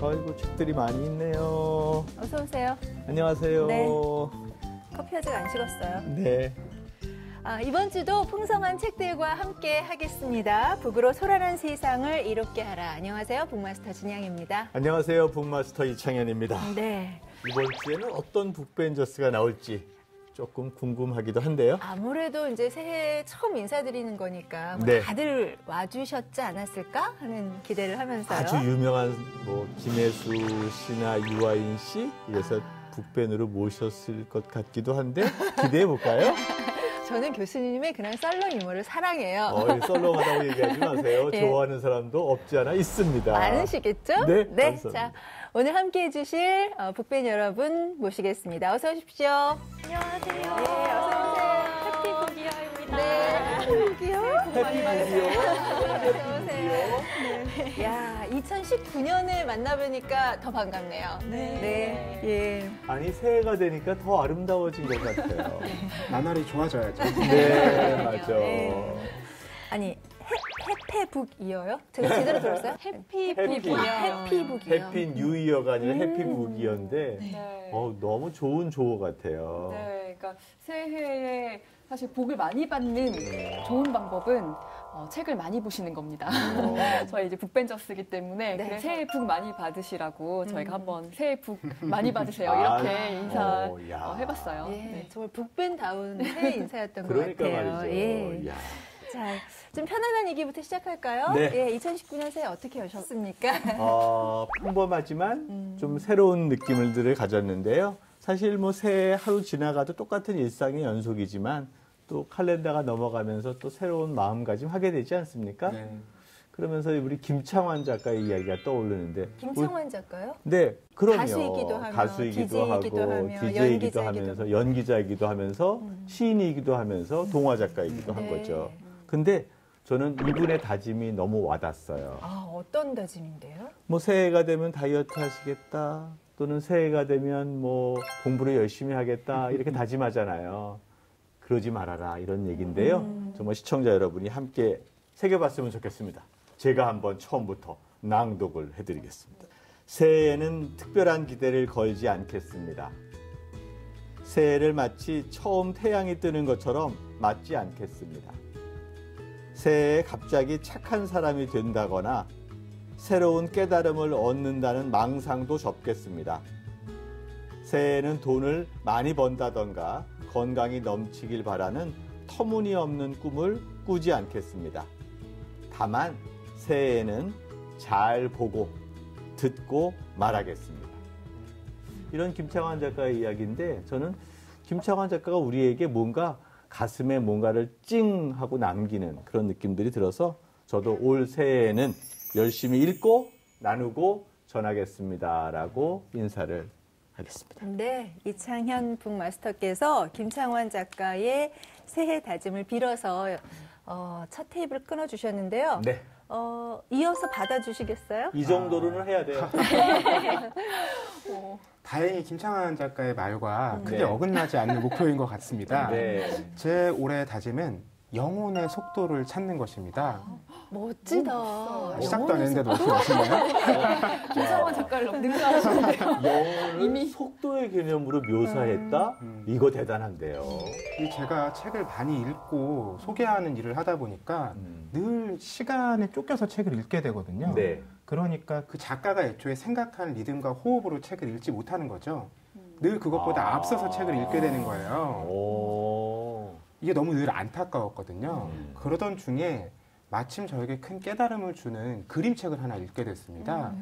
아이고, 책들이 많이 있네요. 어서 오세요. 안녕하세요. 네. 커피 아직 안 식었어요. 네. 이번 주도 풍성한 책들과 함께 하겠습니다. 북으로 소란한 세상을 이롭게 하라. 안녕하세요. 북마스터 진양입니다. 안녕하세요. 북마스터 이창현입니다. 네. 이번 주에는 어떤 북벤저스가 나올지 조금 궁금하기도 한데요. 아무래도 이제 새해 처음 인사드리는 거니까 뭐 네. 다들 와주셨지 않았을까 하는 기대를 하면서요. 아주 유명한 뭐 김혜수 씨나 유아인 씨 이래서 북벤으로 모셨을 것 같기도 한데 기대해 볼까요? 저는 교수님의 그런 썰렁 유머를 사랑해요. 썰렁하다고 얘기하지 마세요. 예. 좋아하는 사람도 없지 않아 있습니다. 많으시겠죠? 네, 네. 감사합니다. 자, 오늘 함께 해주실 북벤 여러분 모시겠습니다. 어서 오십시오. 안녕하세요. 네, 어서 오세요. 해피 북이어입니다. 네, 해피북이요? 해피북이요? 어서 오세요. 네. 야, 2019년에 만나뵈니까 더 반갑네요. 네. 예. 아니 새해가 되니까 더 아름다워진 것 같아요. 나날이 좋아져야죠. 네, 맞아. 네. 아니, 해피북이어요? 제가 제대로 들었어요? 해피북이요. 해피북이요. 해피 뉴 이어가 아니라 해피북이어인데 네. 너무 좋은 조어 같아요. 네, 그러니까 새해에 사실 복을 많이 받는 좋은 방법은 책을 많이 보시는 겁니다. 저희 이제 북벤저스이기 때문에 네. 그래, 새해 복 많이 받으시라고 저희가 한번 새해 복 많이 받으세요 아, 이렇게 인사 야. 해봤어요. 예, 네. 정말 북벤다운 새해 인사였던 것 그러니까 같아요. 말이죠. 예. 야. 자, 좀 편안한 얘기부터 시작할까요? 네. 예, 2019년 새해 어떻게 여셨습니까? 평범하지만 좀 새로운 느낌들을 가졌는데요. 사실 뭐 새해 하루 지나가도 똑같은 일상의 연속이지만 또 칼렌더가 넘어가면서 또 새로운 마음가짐 하게 되지 않습니까? 네. 그러면서 우리 김창완 작가의 이야기가 떠오르는데 김창완 작가요? 네, 그럼요. 가수이기도 하며, 가수이기도 DJ이기도 하고, 하며, DJ이기도 연기자이기도 하면서, 연기자이기도 하면서, 시인이기도 하면서, 동화 작가이기도 한 네. 거죠. 근데 저는 이분의 다짐이 너무 와닿았어요. 어떤 다짐인데요? 뭐 새해가 되면 다이어트 하시겠다, 또는 새해가 되면 뭐 공부를 열심히 하겠다, 이렇게 다짐하잖아요. 그러지 말아라, 이런 얘기인데요. 정말 시청자 여러분이 함께 새겨봤으면 좋겠습니다. 제가 한번 처음부터 낭독을 해드리겠습니다. 새해에는 특별한 기대를 걸지 않겠습니다. 새해를 마치 처음 태양이 뜨는 것처럼 맞지 않겠습니다. 새해에 갑자기 착한 사람이 된다거나 새로운 깨달음을 얻는다는 망상도 접겠습니다. 새해에는 돈을 많이 번다던가 건강이 넘치길 바라는 터무니없는 꿈을 꾸지 않겠습니다. 다만 새해에는 잘 보고 듣고 말하겠습니다. 이런 김창완 작가의 이야기인데 저는 김창완 작가가 우리에게 뭔가 가슴에 뭔가를 찡 하고 남기는 그런 느낌들이 들어서 저도 올 새해에는 열심히 읽고 나누고 전하겠습니다라고 인사를 하겠습니다. 네, 이창현 북마스터께서 김창완 작가의 새해 다짐을 빌어서 첫 테이프를 끊어주셨는데요. 네. 이어서 받아주시겠어요? 이 정도로는 해야 돼요. 다행히 김창완 작가의 말과 크게 네. 어긋나지 않는 목표인 것 같습니다. 네. 제 올해 다짐은 영혼의 속도를 찾는 것입니다. 멋지다. 시작도 안 했는데도 어떻게 오시나요? 김창완 작가를 너무 능가하시는데요. 영어를 속도의 개념으로 묘사했다? 이거 대단한데요. 제가 책을 많이 읽고 소개하는 일을 하다 보니까 늘 시간에 쫓겨서 책을 읽게 되거든요. 네. 그러니까 그 작가가 애초에 생각한 리듬과 호흡으로 책을 읽지 못하는 거죠. 늘 그것보다 앞서서 책을 읽게 되는 거예요. 오. 이게 너무 늘 안타까웠거든요. 그러던 중에 마침 저에게 큰 깨달음을 주는 그림책을 하나 읽게 됐습니다.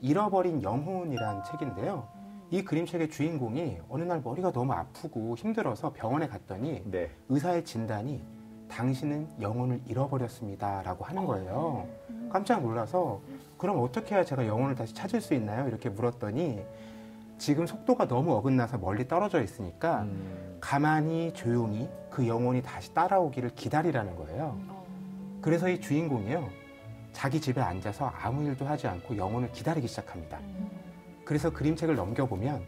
잃어버린 영혼이란 책인데요. 이 그림책의 주인공이 어느 날 머리가 너무 아프고 힘들어서 병원에 갔더니 네. 의사의 진단이 당신은 영혼을 잃어버렸습니다 라고 하는 거예요. 깜짝 놀라서 그럼 어떻게 해야 제가 영혼을 다시 찾을 수 있나요? 이렇게 물었더니 지금 속도가 너무 어긋나서 멀리 떨어져 있으니까 가만히 조용히 그 영혼이 다시 따라오기를 기다리라는 거예요. 그래서 이 주인공이요. 자기 집에 앉아서 아무 일도 하지 않고 영혼을 기다리기 시작합니다. 그래서 그림책을 넘겨보면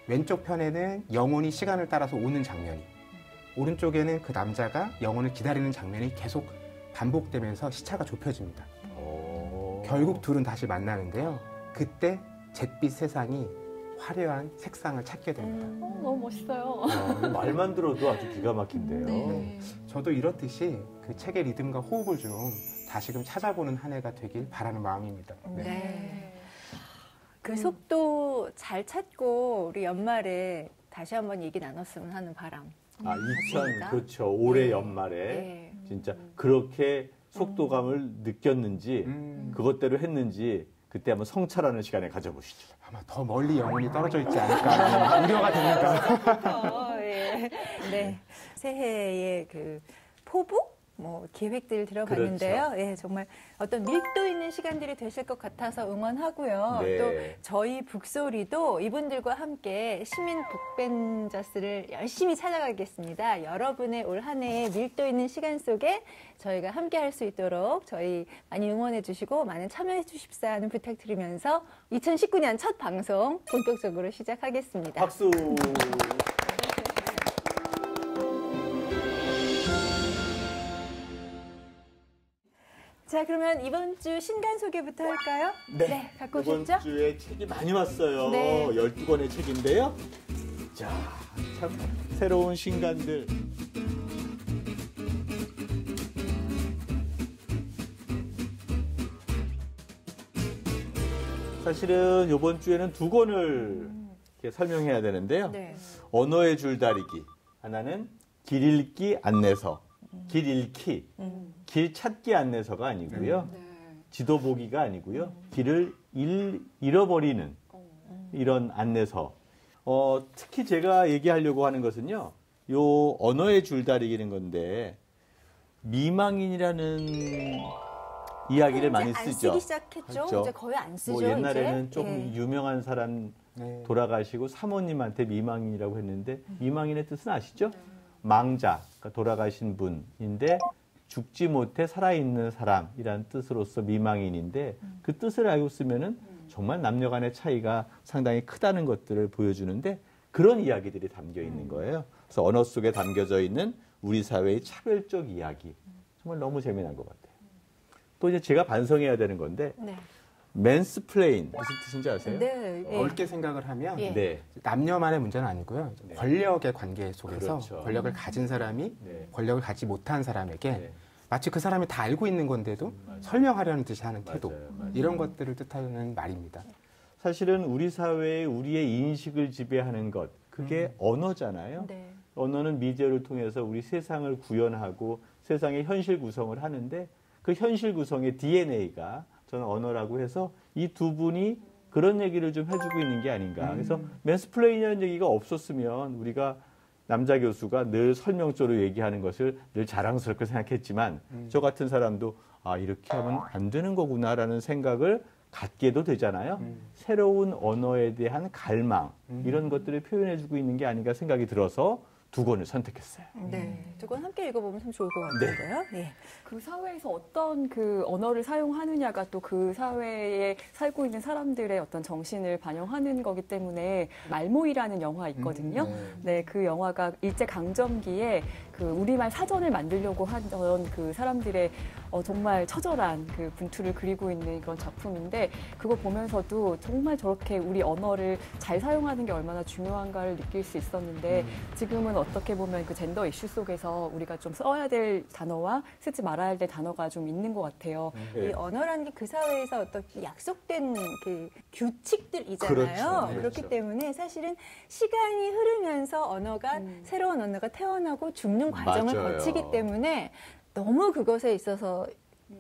왼쪽 편에는 영혼이 시간을 따라서 오는 장면이, 오른쪽에는 그 남자가 영혼을 기다리는 장면이 계속 반복되면서 시차가 좁혀집니다. 결국 둘은 다시 만나는데요. 그때 잿빛 세상이 화려한 색상을 찾게 됩니다. 너무 멋있어요. 말만 들어도 아주 기가 막힌데요. 네. 저도 이렇듯이 그 책의 리듬과 호흡을 좀 다시금 찾아보는 한 해가 되길 바라는 마음입니다. 네. 그 속도 잘 찾고 우리 연말에 다시 한번 얘기 나눴으면 하는 바람. 그렇죠. 올해 네. 연말에 네. 진짜 그렇게 속도감을 느꼈는지 그것대로 했는지 그때 한번 성찰하는 시간을 가져보시죠. 아마 더 멀리 영혼이 떨어져 있지 않을까 우려가 됩니다. 예. 네. 새해의 그 포부? 뭐 계획들 들어봤는데요. 그렇죠. 예, 정말 어떤 밀도 있는 시간들이 되실 것 같아서 응원하고요. 네. 또 저희 북소리도 이분들과 함께 시민 북벤저스를 열심히 찾아가겠습니다. 여러분의 올 한 해의 밀도 있는 시간 속에 저희가 함께 할 수 있도록 저희 많이 응원해 주시고 많은 참여해 주십사는 부탁드리면서 2019년 첫 방송 본격적으로 시작하겠습니다. 박수. 자, 그러면 이번 주 신간 소개부터 할까요? 갖고 이번 오셨죠? 주에 책이 많이 왔어요. 네. 12권의 책인데요. 자, 참 새로운 신간들. 사실은 이번 주에는 2권을 이렇게 설명해야 되는데요. 네. 언어의 줄다리기. 하나는 길 읽기 안내서. 길 읽기. 길 찾기 안내서가 아니고요. 지도 보기가 아니고요. 길을 잃어버리는 이런 안내서. 특히 제가 얘기하려고 하는 것은요. 요 언어의 줄다리기는 건데 미망인이라는 이야기를 많이 안 쓰죠. 쓰기 시작했죠. 그렇죠. 이제 거의 안 쓰죠. 뭐 옛날에는 이제. 조금 예. 유명한 사람 돌아가시고 사모님한테 미망인이라고 했는데 미망인의 뜻은 아시죠? 망자, 그러니까 돌아가신 분인데 죽지 못해 살아있는 사람이라는 뜻으로서 미망인인데 그 뜻을 알고 쓰면은 정말 남녀 간의 차이가 상당히 크다는 것들을 보여주는데 그런 이야기들이 담겨 있는 거예요. 그래서 언어 속에 담겨져 있는 우리 사회의 차별적 이야기. 정말 너무 재미난 것 같아요. 또 이제 제가 반성해야 되는 건데 네. 맨스플레인 무슨 뜻인지 아세요? 네. 예. 넓게 생각을 하면 예. 네. 남녀만의 문제는 아니고요. 네. 권력의 관계 속에서 그렇죠. 권력을 가진 사람이 네. 권력을 갖지 못한 사람에게 네. 마치 그 사람이 다 알고 있는 건데도 설명하려는 듯이 하는 태도. 맞아요. 이런 것들을 뜻하는 말입니다. 사실은 우리 사회에 우리의 인식을 지배하는 것 그게 언어잖아요. 네. 언어는 미디어를 통해서 우리 세상을 구현하고 세상의 현실 구성을 하는데 그 현실 구성의 DNA가 저는 언어라고 해서 이 두 분이 그런 얘기를 좀 해주고 있는 게 아닌가. 그래서 맨스플레인이라는 얘기가 없었으면 우리가 남자 교수가 늘 설명조로 얘기하는 것을 늘 자랑스럽게 생각했지만 저 같은 사람도 아 이렇게 하면 안 되는 거구나라는 생각을 갖게도 되잖아요. 새로운 언어에 대한 갈망 이런 것들을 표현해주고 있는 게 아닌가 생각이 들어서 2권을 선택했어요. 네. 2권 함께 읽어보면 참 좋을 것 같은데요. 네. 그 사회에서 어떤 그 언어를 사용하느냐가 또 그 사회에 살고 있는 사람들의 어떤 정신을 반영하는 거기 때문에 말모이라는 영화 있거든요. 네, 그 영화가 일제 강점기에 그 우리말 사전을 만들려고 하던 그 사람들의 정말 처절한 그 분투를 그리고 있는 그런 작품인데 그거 보면서도 정말 저렇게 우리 언어를 잘 사용하는 게 얼마나 중요한가를 느낄 수 있었는데 지금은 어떻게 보면 그 젠더 이슈 속에서 우리가 좀 써야 될 단어와 쓰지 말아야 될 단어가 좀 있는 것 같아요. 이 언어라는 게 그 사회에서 어떤 약속된 그 규칙들이잖아요. 그렇죠. 네, 그렇기 그렇죠. 때문에 사실은 시간이 흐르면서 언어가 새로운 언어가 태어나고 죽는 과정을 맞아요. 거치기 때문에 너무 그것에 있어서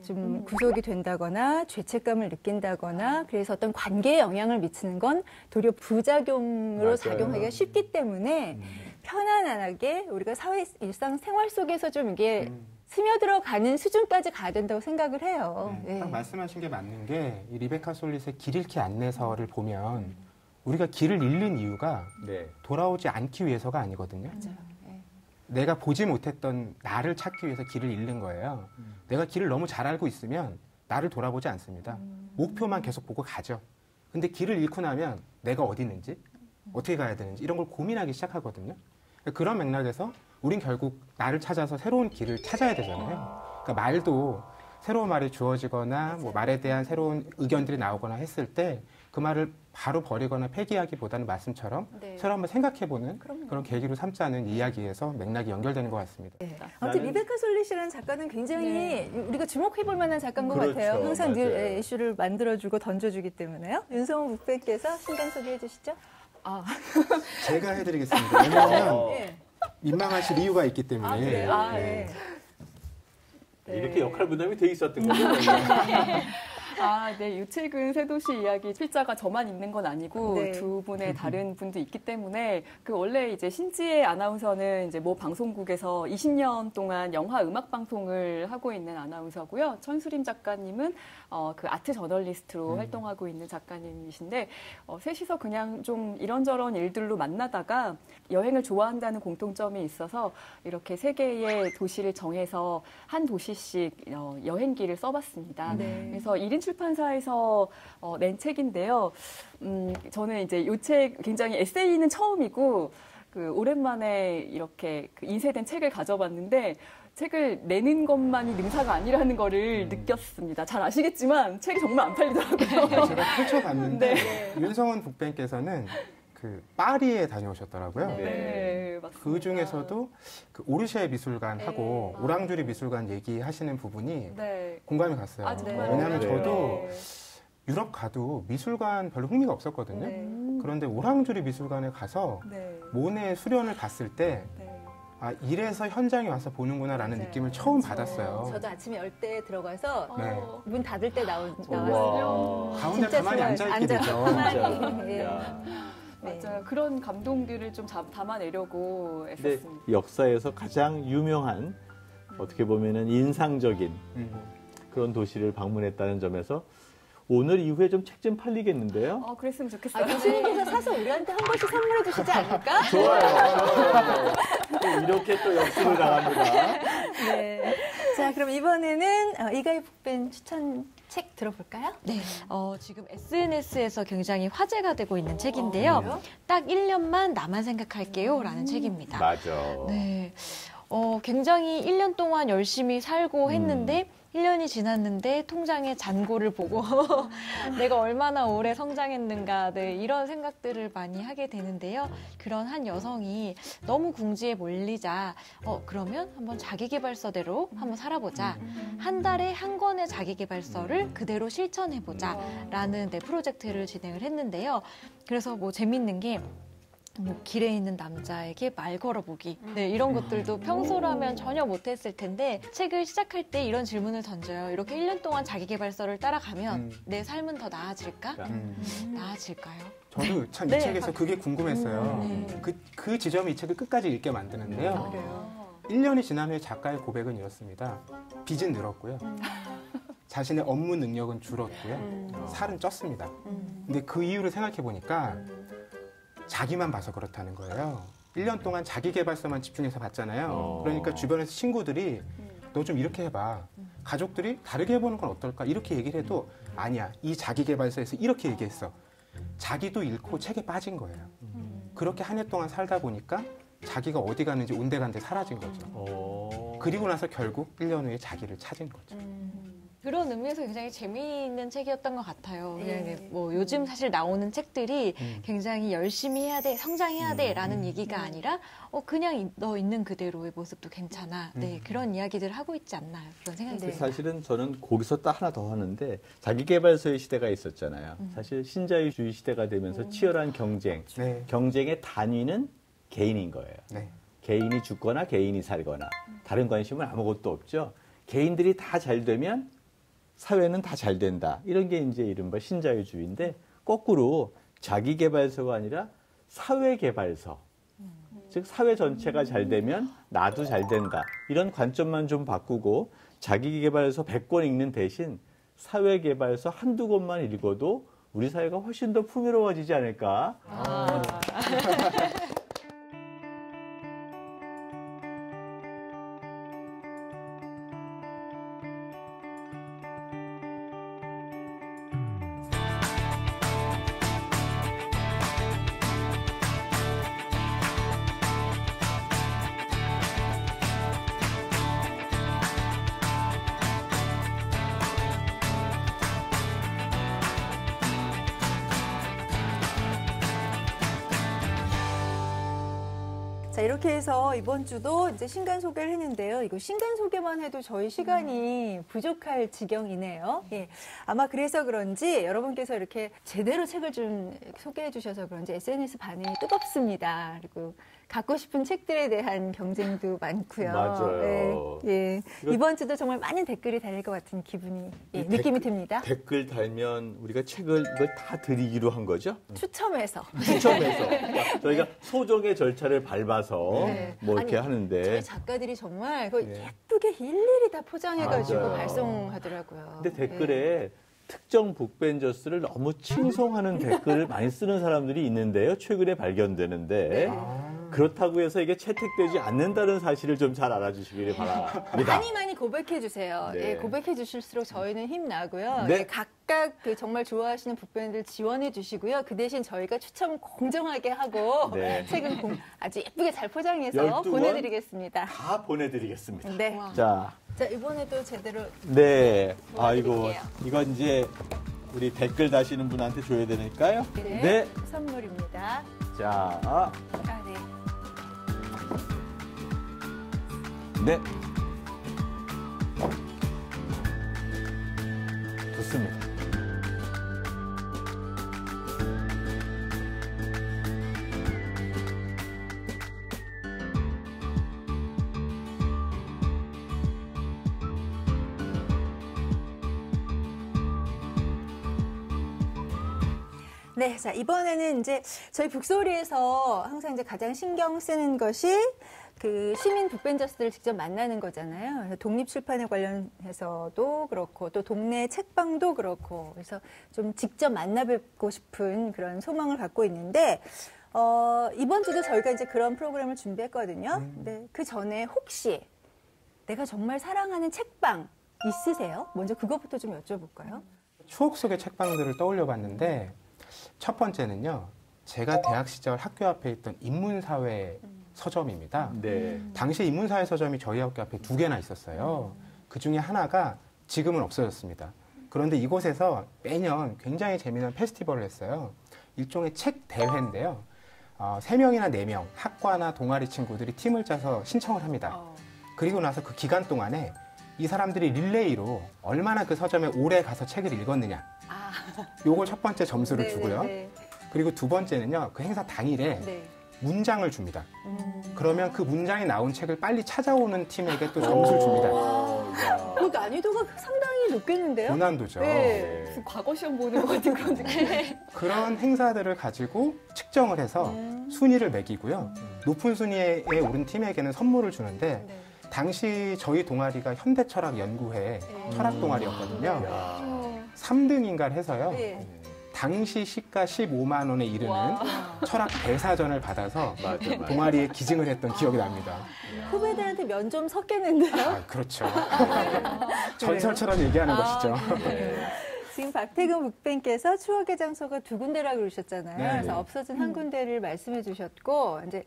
좀 구속이 된다거나 죄책감을 느낀다거나 그래서 어떤 관계에 영향을 미치는 건 도리어 부작용으로 맞아요. 작용하기가 쉽기 때문에 편안하게 우리가 사회 일상 생활 속에서 좀 이게 스며들어가는 수준까지 가야 된다고 생각을 해요. 네, 네. 딱 말씀하신 게 맞는 게 이 리베카 솔릿의 길 잃기 안내서를 보면 우리가 길을 잃는 이유가 네. 돌아오지 않기 위해서가 아니거든요. 내가 보지 못했던 나를 찾기 위해서 길을 잃는 거예요. 내가 길을 너무 잘 알고 있으면 나를 돌아보지 않습니다. 목표만 계속 보고 가죠. 근데 길을 잃고 나면 내가 어디 있는지, 어떻게 가야 되는지 이런 걸 고민하기 시작하거든요. 그런 맥락에서 우린 결국 나를 찾아서 새로운 길을 찾아야 되잖아요. 그러니까 말도 새로운 말이 주어지거나 뭐 말에 대한 새로운 의견들이 나오거나 했을 때 그 말을 바로 버리거나 폐기하기보다는 말씀처럼 네. 서로 한번 생각해보는 그런 계기로 삼자는 이야기에서 맥락이 연결되는 것 같습니다. 네. 아무튼 리베카 솔릿이라는 작가는 굉장히 우리가 주목해볼 만한 작가인 것 그렇죠. 같아요. 항상 늘 맞아요. 이슈를 만들어주고 던져주기 때문에요. 윤성호 북팬께서 신간 소개해 주시죠. 제가 해드리겠습니다. 왜냐하면 네. 민망하실 이유가 있기 때문에. 그래요? 네. 이렇게 역할 분담이 돼 있었던 거죠. 네. 이 책은 새도시 이야기 필자가 저만 있는 건 아니고 네. 두 분의 다른 분도 있기 때문에 그 원래 이제 신지혜 아나운서는 이제 모 방송국에서 20년 동안 영화 음악 방송을 하고 있는 아나운서고요. 천수림 작가님은 그 아트 저널리스트로 활동하고 있는 작가님이신데 셋이서 그냥 좀 이런저런 일들로 만나다가 여행을 좋아한다는 공통점이 있어서 이렇게 세 개의 도시를 정해서 한 도시씩 여행기를 써봤습니다. 네. 그래서 1인 출판사에서 낸 책인데요. 저는 이제 이 책 굉장히 에세이는 처음이고 오랜만에 이렇게 인쇄된 책을 가져봤는데 책을 내는 것만이 능사가 아니라는 거를 느꼈습니다. 잘 아시겠지만 책이 정말 안 팔리더라고요. 제가 펼쳐봤는데 네. 윤성원 북팬께서는 그 파리에 다녀오셨더라고요. 네, 맞습니다. 그 중에서도 그 오르쉐 미술관하고 오랑주리 미술관 얘기하시는 부분이 네. 공감이 갔어요. 아, 정말요? 왜냐하면 네. 저도 유럽 가도 미술관 별로 흥미가 없었거든요. 네. 그런데 오랑주리 미술관에 가서 네. 모네 수련을 봤을 때 네. 이래서 현장에 와서 보는구나라는 맞아요. 느낌을 처음 받았어요. 저도 아침에 10대에 들어가서 네. 문 닫을 때 나왔어요. 와. 가운데 진짜 가만히 좋아요. 앉아있게 되죠. 가만히. 예. 야. 네. 맞아요. 그런 감동들을 좀 담아내려고 근데 애썼습니다. 역사에서 가장 유명한 어떻게 보면은 인상적인 그런 도시를 방문했다는 점에서 오늘 이후에 좀 책 좀 팔리겠는데요? 그랬으면 좋겠어요. 교수님께서 사서 우리한테 한 번씩 선물해 주시지 않을까? 좋아요. 또 이렇게 또 역습을 당합니다. 네. 자, 그럼 이번에는 이가희 북팬 추천 책 들어볼까요? 네, 지금 SNS에서 굉장히 화제가 되고 있는 책인데요. 그래요? 딱 1년만 나만 생각할게요 라는 책입니다. 맞아. 네, 굉장히 1년 동안 열심히 살고 했는데 1년이 지났는데 통장의 잔고를 보고 내가 얼마나 오래 성장했는가 네, 이런 생각들을 많이 하게 되는데요. 그런 한 여성이 너무 궁지에 몰리자 그러면 한번 자기계발서대로 한번 살아보자. 한 달에 한 권의 자기계발서를 그대로 실천해보자 라는 네, 프로젝트를 진행을 했는데요. 그래서 뭐 재밌는 게 길에 있는 남자에게 말 걸어보기 네, 이런 것들도 평소라면 전혀 못했을 텐데 책을 시작할 때 이런 질문을 던져요. 이렇게 1년 동안 자기계발서를 따라가면 내 삶은 더 나아질까? 나아질까요? 저도 참 이 네. 책에서 그게 궁금했어요. 그 지점이 이 책을 끝까지 읽게 만드는데요. 1년이 지난 후에 작가의 고백은 이렇습니다. 빚은 늘었고요. 자신의 업무 능력은 줄었고요. 살은 쪘습니다. 근데 그 이유를 생각해 보니까 자기만 봐서 그렇다는 거예요. 1년 동안 자기계발서만 집중해서 봤잖아요. 그러니까 주변에서 친구들이 너 좀 이렇게 해봐. 가족들이 다르게 해보는 건 어떨까? 이렇게 얘기를 해도 아니야. 이 자기계발서에서 이렇게 얘기했어. 자기도 잃고 책에 빠진 거예요. 그렇게 한 해 동안 살다 보니까 자기가 어디 가는지 온데간데 사라진 거죠. 그리고 나서 결국 1년 후에 자기를 찾은 거죠. 그런 의미에서 굉장히 재미있는 책이었던 것 같아요. 그냥 뭐 요즘 사실 나오는 책들이 굉장히 열심히 해야 돼, 성장해야 돼 라는 얘기가 아니라 그냥 너 있는 그대로의 모습도 괜찮아. 네, 그런 이야기들을 하고 있지 않나 그런 생각이 듭니다. 사실은 저는 거기서 딱 하나 더 하는데 자기계발서의 시대가 있었잖아요. 사실 신자유주의 시대가 되면서 치열한 경쟁, 네. 경쟁의 단위는 개인인 거예요. 네. 개인이 죽거나 개인이 살거나 다른 관심은 아무것도 없죠. 개인들이 다 잘 되면 사회는 다 잘 된다. 이런 게 이제 이른바 신자유주의인데 거꾸로 자기계발서가 아니라 사회계발서. 즉 사회 전체가 잘 되면 나도 잘 된다. 이런 관점만 좀 바꾸고 자기계발서 100권 읽는 대신 사회계발서 한두 권만 읽어도 우리 사회가 훨씬 더 풍요로워지지 않을까. 자, 이렇게 해서 이번 주도 이제 신간 소개를 했는데요. 이거 신간 소개만 해도 저희 시간이 부족할 지경이네요. 예. 아마 그래서 그런지 여러분께서 이렇게 제대로 책을 좀 소개해 주셔서 그런지 SNS 반응이 뜨겁습니다. 그리고 갖고 싶은 책들에 대한 경쟁도 많고요. 맞아요. 예. 예. 이번 주도 정말 많은 댓글이 달릴 것 같은 기분이, 예, 느낌이 듭니다. 댓글 달면 우리가 책을 이걸 다 드리기로 한 거죠? 추첨해서. 추첨해서. 저희가 소정의 절차를 밟아서 네. 뭐 이렇게 아니, 하는데. 저희 작가들이 정말 그거 네. 예쁘게 일일이 다 포장해가지고 맞아요. 발송하더라고요. 근데 댓글에 특정 북벤저스를 너무 칭송하는 댓글을 많이 쓰는 사람들이 있는데요. 최근에 발견되는데. 네. 그렇다고 해서 이게 채택되지 않는다는 사실을 좀 잘 알아주시기를 바랍니다. 많이 고백해 주세요. 네. 예, 고백해 주실수록 저희는 힘나고요. 네. 예, 각각 그 정말 좋아하시는 북밴드를 지원해 주시고요. 그 대신 저희가 추첨 공정하게 하고 네. 책은 아주 예쁘게 잘 포장해서 12권 보내드리겠습니다. 다 보내드리겠습니다. 네. 자, 자, 이번에도 제대로 네. 아이고, 보내드릴게요. 이건 이제 우리 댓글 다시는 분한테 줘야 되니까요. 네. 선물입니다. 자, 아, 네. 네. 좋습니다. 네, 자, 이번에는 이제 저희 북소리에서 항상 이제 가장 신경 쓰는 것이 그 시민 북벤저스들을 직접 만나는 거잖아요. 그래서 독립출판에 관련해서도 그렇고 또 동네 책방도 그렇고 그래서 좀 직접 만나뵙고 싶은 그런 소망을 갖고 있는데 이번 주도 저희가 이제 그런 프로그램을 준비했거든요. 근데 그 전에 혹시 내가 정말 사랑하는 책방 있으세요? 먼저 그것부터 좀 여쭤볼까요? 추억 속의 책방들을 떠올려 봤는데 첫 번째는요. 제가 대학 시절 학교 앞에 있던 인문사회 서점입니다. 네. 당시 인문사회 서점이 저희 학교 앞에 2개나 있었어요. 그 중에 하나가 지금은 없어졌습니다. 그런데 이곳에서 매년 굉장히 재미난 페스티벌을 했어요. 일종의 책 대회인데요. 3명이나 4명, 학과나 동아리 친구들이 팀을 짜서 신청을 합니다. 그리고 나서 그 기간 동안에 이 사람들이 릴레이로 얼마나 그 서점에 오래 가서 책을 읽었느냐. 요걸 첫 번째 점수를 주고요. 그리고 두 번째는요. 그 행사 당일에 네. 문장을 줍니다. 그러면 그 문장이 나온 책을 빨리 찾아오는 팀에게 또 점수를 줍니다. 그 난이도가 상당히 높겠는데요? 고난도죠. 네. 무슨 과거 시험 보는 것 같은 그런 느낌. 그런 행사들을 가지고 측정을 해서 순위를 매기고요. 높은 순위에 오른 팀에게는 선물을 주는데 네. 당시 저희 동아리가 현대철학연구회 철학 동아리였거든요. 야. 3등인가를 해서요. 네. 당시 시가 15만 원에 이르는 철학 대사전을 받아서 맞아. 동아리에 기증을 했던 기억이 납니다. 후배들한테 면 좀 섞겠는데요? 아, 그렇죠. 전설처럼 얘기하는 것이죠. 네. 지금 박태근 북팬께서 추억의 장소가 2군데라고 그러셨잖아요. 네. 그래서 없어진 한 군데를 말씀해 주셨고 이제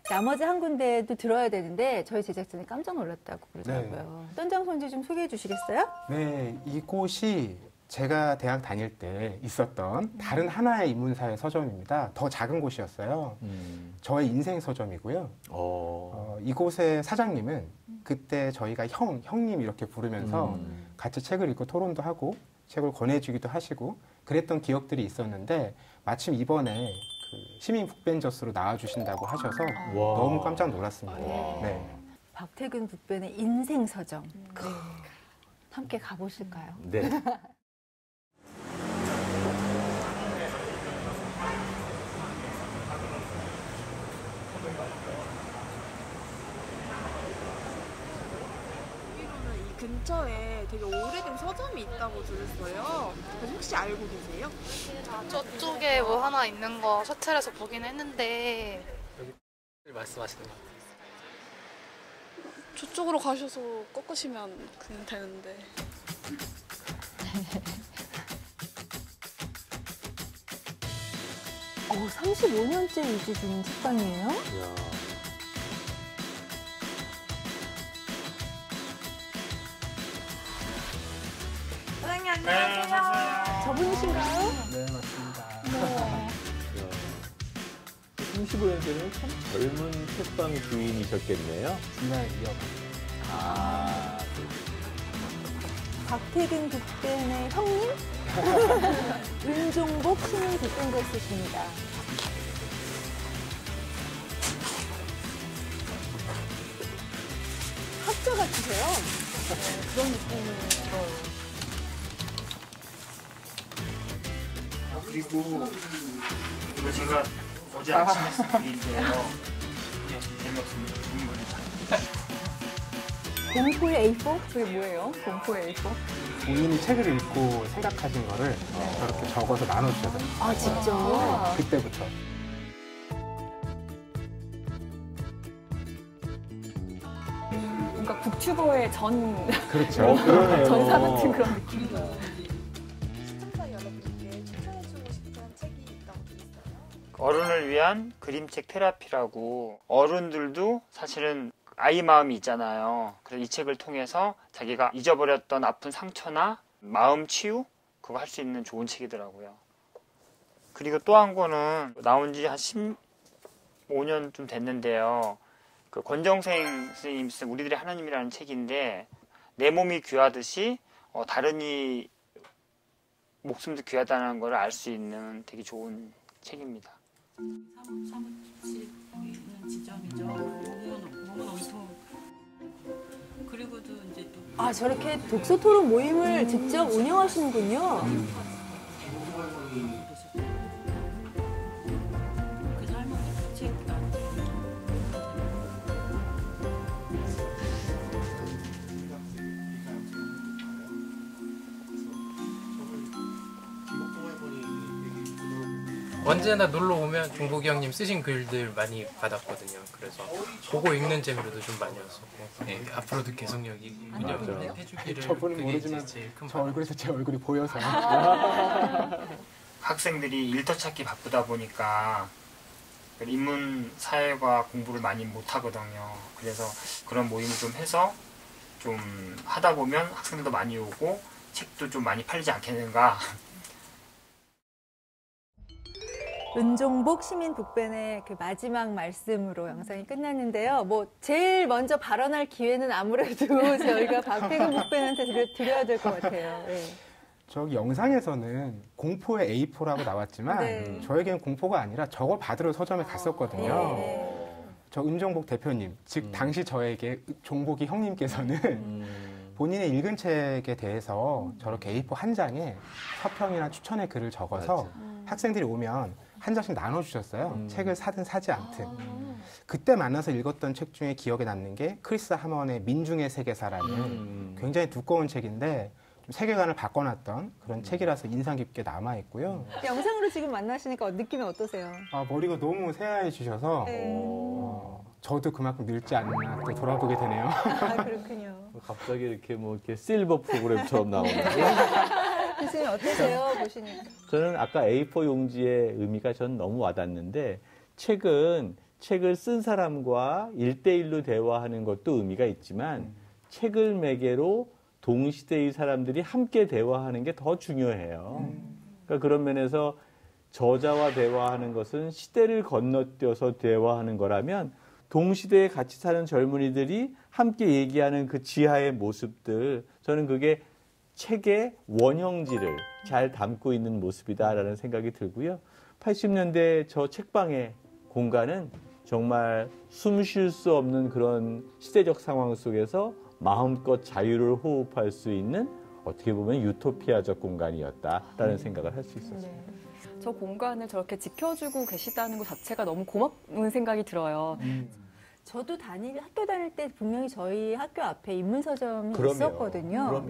나머지 한 군데도 들어야 되는데 저희 제작진이 깜짝 놀랐다고 그러더라고요. 어떤 장소인지 좀 소개해 주시겠어요? 네, 이곳이 제가 대학 다닐 때 있었던 다른 하나의 인문사회 서점입니다. 더 작은 곳이었어요. 저의 인생 서점이고요. 이곳의 사장님은 그때 저희가 형님 이렇게 부르면서 같이 책을 읽고 토론도 하고 책을 권해주기도 하시고 그랬던 기억들이 있었는데 마침 이번에 그 시민 북벤저스로 나와주신다고 하셔서 너무 깜짝 놀랐습니다. 네. 박태근 북팬의 인생 서점. 네. 함께 가보실까요? 네. 이 근처에 되게 오래된 서점이 있다고 들었어요. 그래서 혹시 알고 계세요? 저쪽에 뭐 하나 있는 거 셔틀에서 보긴 했는데 말씀하시는 것 같아요. 저쪽으로 가셔서 꺾으시면 그냥 되는데. 어, 35년째 유지 중인 책방이에요? 야. 사장님 안녕하세요. 저분이신가요? 네, 맞습니다. 35년 전에는 참 젊은 책방 주인이셨겠네요. 중간에 이어가. 아, 박태근 북벤의 형님? 은종복 시민 북벤자 쓰십니다. 학자 같으세요? 그런 느낌이 들어요. 그리고 이거 제가 어제 아침에 쓴 글인데요. 재미없습니다. 공포의 A4? 그게 뭐예요? 공포의 A4? 본인이 책을 읽고 생각하신 거를 저렇게 적어서 나눠주셔서 아, 진짜? 그때부터. 뭔가 북튜버의 그렇죠. 그러네요. 전사 같은 그런 느낌. 시청자 여러분께 추천해주고 싶은 책이 있다고 들었어요. 어른을 위한 그림책 테라피라고 어른들도 사실은 아이 마음이 있잖아요. 그래서 이 책을 통해서 자기가 잊어버렸던 아픈 상처나 마음 치유 그거 할 수 있는 좋은 책이더라고요. 그리고 또 한 권은 나온 지 한 15년 좀 됐는데요. 그 권정생 선생님 쓴 우리들의 하나님이라는 책인데 내 몸이 귀하듯이 다른 이 목숨도 귀하다는 걸 알 수 있는 되게 좋은 책입니다. 사무실 있는 지점이죠. 몸은 엄청 그리고도 이제 또 아, 저렇게 독서 토론 모임을 직접 운영하시는군요. 그 삶은 책 언제나 놀러 오면 종복이 형님 쓰신 글들 많이 받았거든요. 그래서 보고 읽는 재미로도 좀 많이 왔었고 네, 앞으로도 계속 여기 운영을 해주기를 저분은 그게 모르지만 이제 제일 큰 저 얼굴에서 제 얼굴이 보여서. 학생들이 일터 찾기 바쁘다 보니까 인문 사회과 공부를 많이 못 하거든요. 그래서 그런 모임을 좀 해서 좀 하다 보면 학생들도 많이 오고 책도 좀 많이 팔리지 않겠는가. 은종복 시민 북벤의 그 마지막 말씀으로 영상이 끝났는데요. 뭐 제일 먼저 발언할 기회는 아무래도 저희가 박태근 북벤한테 드려야 될 것 같아요. 네. 저기 영상에서는 공포의 A4라고 나왔지만 네. 저에게는 공포가 아니라 저걸 받으러 서점에 갔었거든요. 네. 저 은종복 대표님, 즉 당시 저에게 종복이 형님께서는 본인의 읽은 책에 대해서 저렇게 A4 한 장에 서평이나 추천의 글을 적어서 학생들이 오면 한 장씩 나눠주셨어요. 책을 사든 사지 않든. 그때 만나서 읽었던 책 중에 기억에 남는 게 크리스 하먼의 민중의 세계사라는 굉장히 두꺼운 책인데 좀 세계관을 바꿔놨던 그런 책이라서 인상 깊게 남아있고요. 영상으로 지금 만나시니까 느낌이 어떠세요? 아, 머리가 너무 새하얘지셔서 저도 그만큼 늙지 않나 또 돌아보게 되네요. 아, 그렇군요. 갑자기 이렇게 뭐 이렇게 실버 프로그램처럼 나오는데. 교수님 어떠세요? 보시니까. 저는 아까 A4 용지의 의미가 전 너무 와닿는데 책을 쓴 사람과 1대1로 대화하는 것도 의미가 있지만 책을 매개로 동시대의 사람들이 함께 대화하는 게 더 중요해요. 그러니까 그런 면에서 저자와 대화하는 것은 시대를 건너뛰어서 대화하는 거라면 동시대에 같이 사는 젊은이들이 함께 얘기하는 그 지하의 모습들, 저는 그게 책의 원형지를 잘 담고 있는 모습이다라는 생각이 들고요. 80년대 저 책방의 공간은 정말 숨 쉴 수 없는 그런 시대적 상황 속에서 마음껏 자유를 호흡할 수 있는 어떻게 보면 유토피아적 공간이었다라는 생각을 할 수 있었습니다. 저 공간을 저렇게 지켜주고 계시다는 것 자체가 너무 고마운 생각이 들어요. 저도 학교 다닐 때 분명히 저희 학교 앞에 인문서점이 있었거든요. 그럼요.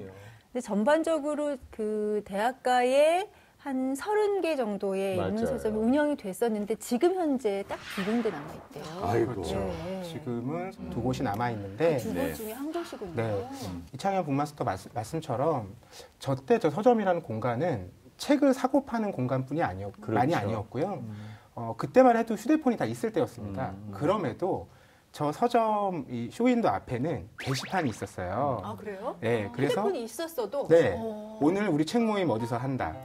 근데 전반적으로 그 대학가에 한 30개 정도의 맞아요. 인문서점이 운영이 됐었는데 지금 현재 딱 2군데 남아있대요. 아이고. 그렇죠. 네. 지금은 두 곳이 남아있는데 두 곳 중에 한 곳이군요. 네. 이창현 북마스터 말씀처럼 저 서점이라는 공간은 책을 사고 파는 공간뿐이 많이 아니었고요. 그때만 해도 휴대폰이 다 있을 때였습니다. 그럼에도 저 서점 이 쇼윈도 앞에는 게시판이 있었어요. 아, 그래요? 네, 그래서 휴대폰이 있었어도? 네, 오늘 우리 책 모임 어디서 한다.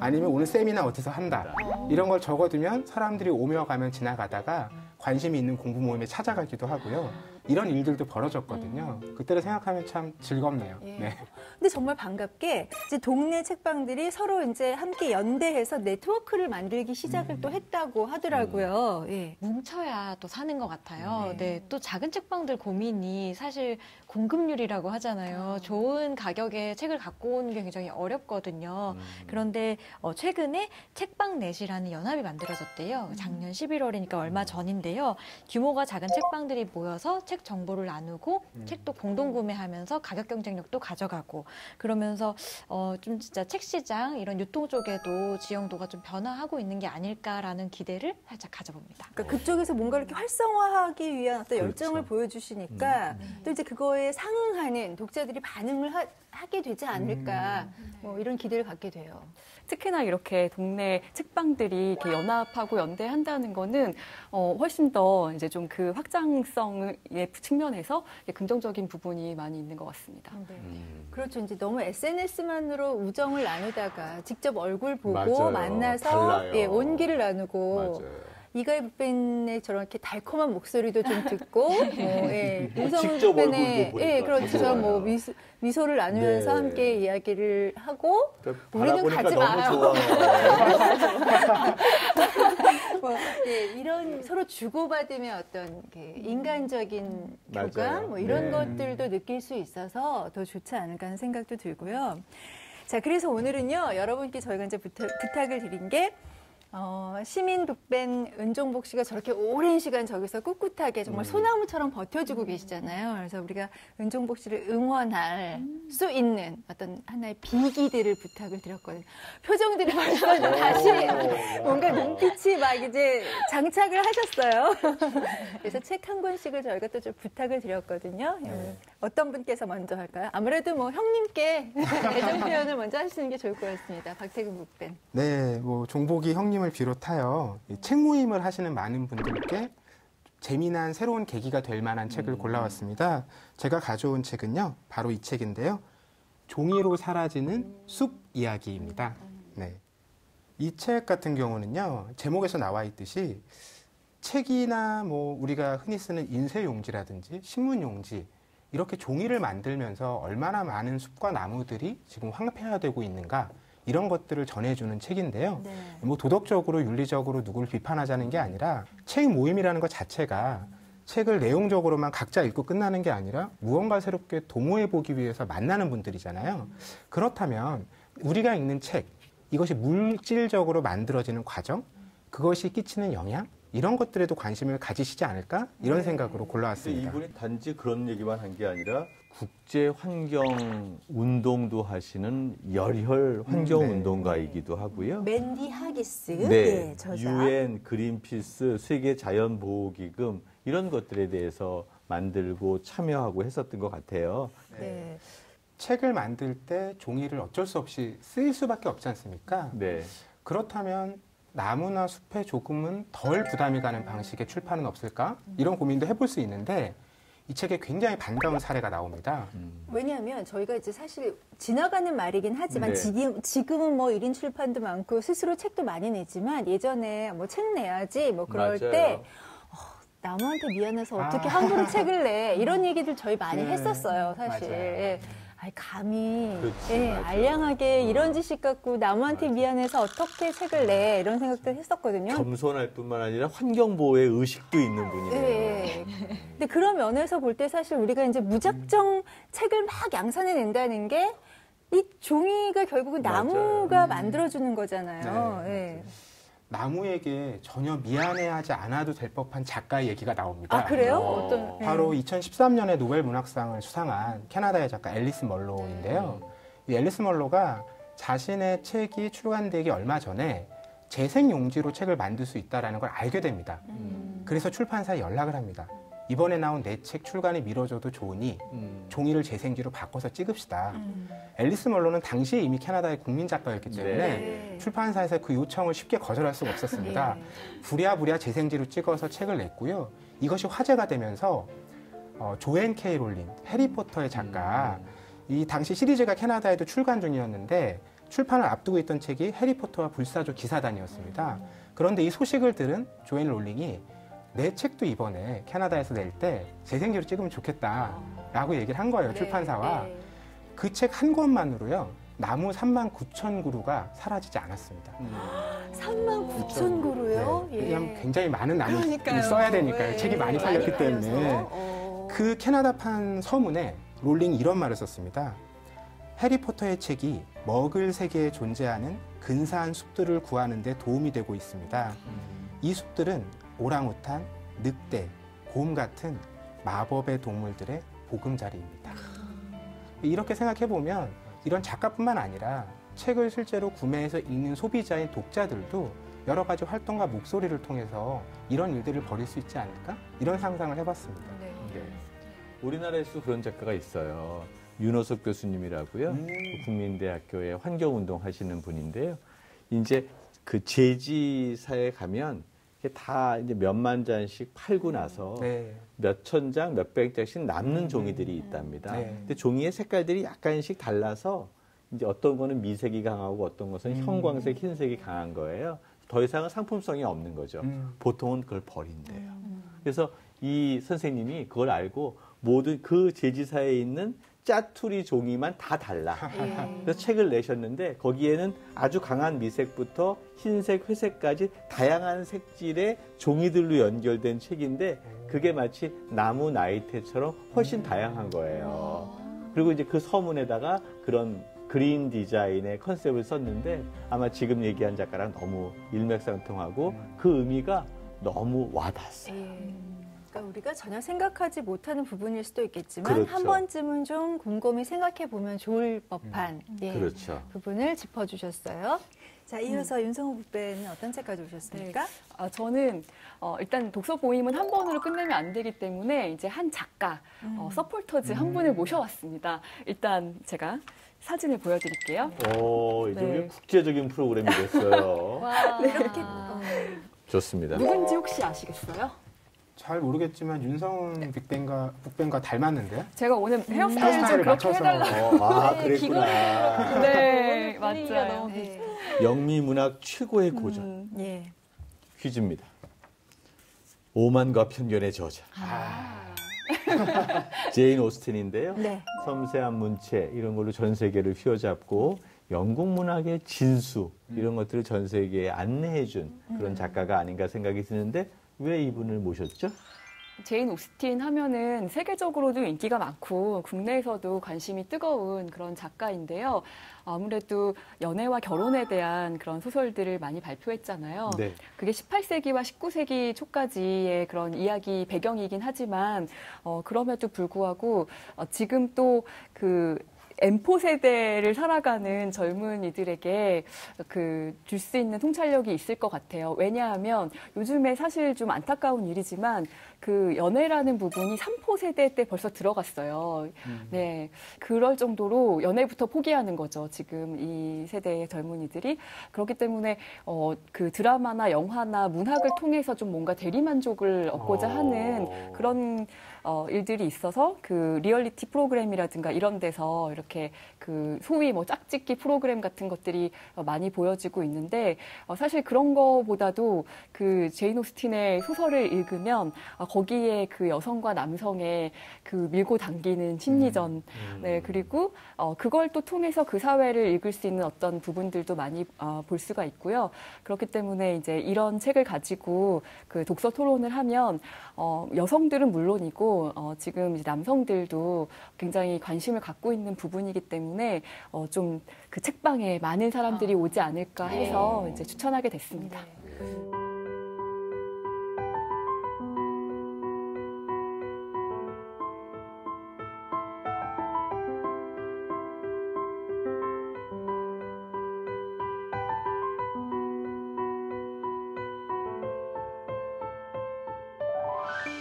아니면 오늘 세미나 어디서 한다. 이런 걸 적어두면 사람들이 오며 가면 지나가다가 관심이 있는 공부 모임에 찾아가기도 하고요. 이런 일들도 벌어졌거든요. 그때를 생각하면 참 즐겁네요. 예. 네. 근데 정말 반갑게 이제 동네 책방들이 서로 이제 함께 연대해서 네트워크를 만들기 시작을 또 했다고 하더라고요. 예. 뭉쳐야 또 사는 것 같아요. 네, 또 작은 책방들 고민이 사실 공급률이라고 하잖아요. 좋은 가격에 책을 갖고 오는 게 굉장히 어렵거든요. 그런데 최근에 책방넷이라는 연합이 만들어졌대요. 작년 11월이니까 얼마 전인데요. 규모가 작은 책방들이 모여서 책 정보를 나누고 책도 공동 구매하면서 가격 경쟁력도 가져가고 그러면서 좀 진짜 책 시장 이런 유통 쪽에도 지형도가 좀 변화하고 있는 게 아닐까라는 기대를 살짝 가져봅니다. 그러니까 그쪽에서 뭔가 이렇게 활성화하기 위한 어떤 열정을 그렇죠. 보여주시니까 또 이제 그거에 상응하는 독자들이 반응을 하게 되지 않을까 뭐 이런 기대를 갖게 돼요. 특히나 이렇게 동네 책방들이 이렇게 연합하고 연대한다는 거는 훨씬 더 이제 좀 그 확장성의 측면에서 긍정적인 부분이 많이 있는 것 같습니다. 그렇죠. 이제 너무 SNS만으로 우정을 나누다가 직접 얼굴 보고 맞아요. 만나서 달라요. 예, 온기를 나누고 맞아요. 이가희 북벤의 저런 이렇게 달콤한 목소리도 좀 듣고 예, 우성훈 직접 북벤의 얼굴 보니까 예, 그렇죠. 좋아요. 뭐 미소를 나누면서 네. 함께 이야기를 하고 우리는 바라보니까 가지 너무 마요. 좋아요. 뭐, 예, 이런 서로 주고받으며 어떤 인간적인 맞아요. 교감 뭐 이런 네. 것들도 느낄 수 있어서 더 좋지 않을까 하는 생각도 들고요. 자, 그래서 오늘은요, 여러분께 저희가 이제 부탁을 드린 게 시민 북벤 은종복 씨가 저렇게 오랜 시간 저기서 꿋꿋하게 정말 소나무처럼 버텨주고 계시잖아요. 그래서 우리가 은종복 씨를 응원할 수 있는 어떤 하나의 비기들을 부탁을 드렸거든요. 표정들이 벌써 다시 뭔가 눈빛이 막 이제 장착을 하셨어요. 그래서 책 한 권씩을 저희가 또 좀 부탁을 드렸거든요. 어떤 분께서 먼저 할까요? 아무래도 뭐 형님께 애정 표현을 먼저 하시는 게 좋을 것 같습니다. 박태근 북벤. 네, 뭐 종복이 형님을 비롯하여 이 책 모임을 하시는 많은 분들께 재미난 새로운 계기가 될 만한 책을 골라왔습니다. 제가 가져온 책은요, 바로 이 책인데요. 종이로 사라지는 숲 이야기입니다. 네. 이 책 같은 경우는요, 제목에서 나와 있듯이 책이나 뭐 우리가 흔히 쓰는 인쇄용지라든지 신문용지 이렇게 종이를 만들면서 얼마나 많은 숲과 나무들이 지금 황폐화되고 있는가 이런 것들을 전해주는 책인데요. 네. 뭐 도덕적으로 윤리적으로 누구를 비판하자는 게 아니라 책 모임이라는 것 자체가 책을 내용적으로만 각자 읽고 끝나는 게 아니라 무언가 새롭게 도모해 보기 위해서 만나는 분들이잖아요. 그렇다면 우리가 읽는 책, 이것이 물질적으로 만들어지는 과정, 그것이 끼치는 영향, 이런 것들에도 관심을 가지시지 않을까? 이런 생각으로 골라왔습니다. 이분이 단지 그런 얘기만 한 게 아니라 국제 환경 운동도 하시는 열혈 환경 운동가이기도 하고요. 맨디 하기스, 네, 저자. UN, 그린피스, 세계 자연보호기금 이런 것들에 대해서 만들고 참여하고 했었던 것 같아요. 네. 책을 만들 때 종이를 어쩔 수 없이 쓰일 수밖에 없지 않습니까? 네. 그렇다면 나무나 숲에 조금은 덜 부담이 가는 방식의 출판은 없을까? 이런 고민도 해볼 수 있는데 이 책에 굉장히 반가운 사례가 나옵니다. 왜냐하면 저희가 이제 사실 지나가는 말이긴 하지만 네. 지금은 뭐 1인 출판도 많고 스스로 책도 많이 내지만 예전에 뭐 책 내야지 뭐 그럴 맞아요. 때 남한테 미안해서 어떻게 함부로 책을 내 이런 얘기들 저희 많이 네. 했었어요 사실. 맞아요. 예. 아이, 감히 그렇지, 예, 맞아요. 알량하게 이런 지식 갖고 남한테 미안해서 어떻게 책을 내 이런 생각도 했었거든요. 겸손할 뿐만 아니라 환경보호의 의식도 있는 분이네요. 네. 근데 그런 면에서 볼 때 사실 우리가 이제 무작정 책을 막 양산해 낸다는 게 이 종이가 결국은 맞아요. 나무가 만들어주는 거잖아요. 네. 예. 나무에게 전혀 미안해하지 않아도 될 법한 작가의 얘기가 나옵니다. 아, 그래요? 어떤? 바로 2013년에 노벨 문학상을 수상한 캐나다의 작가 앨리스 멀로우인데요. 이 앨리스 멀로가 자신의 책이 출간되기 얼마 전에 재생 용지로 책을 만들 수 있다는 걸 알게 됩니다. 그래서 출판사에 연락을 합니다. 이번에 나온 내 책 출간이 미뤄져도 좋으니 종이를 재생지로 바꿔서 찍읍시다. 앨리스 멀로는 당시에 이미 캐나다의 국민 작가였기 때문에 네. 출판사에서 그 요청을 쉽게 거절할 수가 없었습니다. 네. 부랴부랴 재생지로 찍어서 책을 냈고요. 이것이 화제가 되면서 조앤 K 롤링, 해리포터의 작가, 이 당시 시리즈가 캐나다에도 출간 중이었는데 출판을 앞두고 있던 책이 해리포터와 불사조 기사단이었습니다. 그런데 이 소식을 들은 조앤 롤링이 내 책도 이번에 캐나다에서 낼 때 재생지로 찍으면 좋겠다라고 얘기를 한 거예요, 네, 출판사와. 네. 그 책 한 권만으로요, 나무 39,000그루가 사라지지 않았습니다. 39,000그루요? 네, 왜냐하면 굉장히 많은 나무를 써야 되니까요. 네. 책이 많이 팔렸기 많이 때문에. 팔려서. 그 캐나다판 서문에 롤링이 이런 말을 썼습니다. 해리포터의 책이 먹을 세계에 존재하는 근사한 숲들을 구하는 데 도움이 되고 있습니다. 이 숲들은 오랑우탄, 늑대, 곰 같은 마법의 동물들의 보금자리입니다. 이렇게 생각해보면 이런 작가뿐만 아니라 책을 실제로 구매해서 읽는 소비자인 독자들도 여러 가지 활동과 목소리를 통해서 이런 일들을 벌일 수 있지 않을까? 이런 상상을 해봤습니다. 네. 네. 우리나라에서 그런 작가가 있어요. 윤호석 교수님이라고요. 국민대학교에 환경운동 하시는 분인데요. 이제 그 제지사에 가면 이게 다 이제 몇만 잔씩 팔고 나서 네. 몇천 장, 몇백 장씩 남는 종이들이 있답니다. 네. 근데 종이의 색깔들이 약간씩 달라서 이제 어떤 거는 미색이 강하고 어떤 것은 형광색, 흰색이 강한 거예요. 더 이상은 상품성이 없는 거죠. 보통은 그걸 버린대요. 그래서 이 선생님이 그걸 알고 모든 그 제지사에 있는 짜투리 종이만 다 달라. 그래서 책을 내셨는데 거기에는 아주 강한 미색부터 흰색, 회색까지 다양한 색질의 종이들로 연결된 책인데 그게 마치 나무 나이테처럼 훨씬 다양한 거예요. 그리고 이제 그 서문에다가 그런 그린 디자인의 컨셉을 썼는데 아마 지금 얘기한 작가랑 너무 일맥상통하고 그 의미가 너무 와닿았어요. 그러니까 우리가 전혀 생각하지 못하는 부분일 수도 있겠지만 그렇죠. 한 번쯤은 좀 곰곰이 생각해 보면 좋을 법한 그렇죠. 부분을 짚어주셨어요. 자, 이어서 윤성호 북배는 어떤 책 가져오셨습니까? 저는 일단 독서 모임은 한 번으로 끝내면 안 되기 때문에 이제 한 작가, 서포터즈 한 분을 모셔왔습니다. 일단 제가 사진을 보여드릴게요. 오, 이제 네. 우리 국제적인 프로그램이 됐어요. 와, 네. 이렇게 좋습니다. 누군지 혹시 아시겠어요? 잘 모르겠지만 윤성훈 북밴과 닮았는데요? 제가 오늘 헤어스타일 좀 헤어스타일을 그렇게 맞춰서. 해달라고. 그랬구나. 네, 분위기가 맞아요. 너무 네. 영미문학 최고의 고전. 예. 퀴즈입니다. 오만과 편견의 저자. 제인 오스틴인데요. 네. 섬세한 문체 이런 걸로 전 세계를 휘어잡고 영국 문학의 진수 이런 것들을 전 세계에 안내해준 그런 작가가 아닌가 생각이 드는데 왜 이분을 모셨죠? 제인 오스틴 하면은 세계적으로도 인기가 많고 국내에서도 관심이 뜨거운 그런 작가인데요. 아무래도 연애와 결혼에 대한 그런 소설들을 많이 발표했잖아요. 네. 그게 18세기와 19세기 초까지의 그런 이야기 배경이긴 하지만 그럼에도 불구하고 지금 또 그 M4 세대를 살아가는 젊은이들에게 줄 수 있는 통찰력이 있을 것 같아요. 왜냐하면 요즘에 사실 좀 안타까운 일이지만 그 연애라는 부분이 3포 세대 때 벌써 들어갔어요. 네, 그럴 정도로 연애부터 포기하는 거죠. 지금 이 세대의 젊은이들이. 그렇기 때문에 그 드라마나 영화나 문학을 통해서 좀 뭔가 대리만족을 얻고자 하는 그런 일들이 있어서 그 리얼리티 프로그램이라든가 이런 데서 이렇게 그 소위 뭐 짝짓기 프로그램 같은 것들이 많이 보여지고 있는데 사실 그런 거보다도 그 제인 오스틴의 소설을 읽으면 거기에 그 여성과 남성의 그 밀고 당기는 심리전, 네, 그리고 그걸 또 통해서 그 사회를 읽을 수 있는 어떤 부분들도 많이 볼 수가 있고요. 그렇기 때문에 이제 이런 책을 가지고 그 독서 토론을 하면 여성들은 물론이고 지금 이제 남성들도 굉장히 관심을 갖고 있는 부분이기 때문에 좀 그 책방에 많은 사람들이 오지 않을까 해서 이제 추천하게 됐습니다.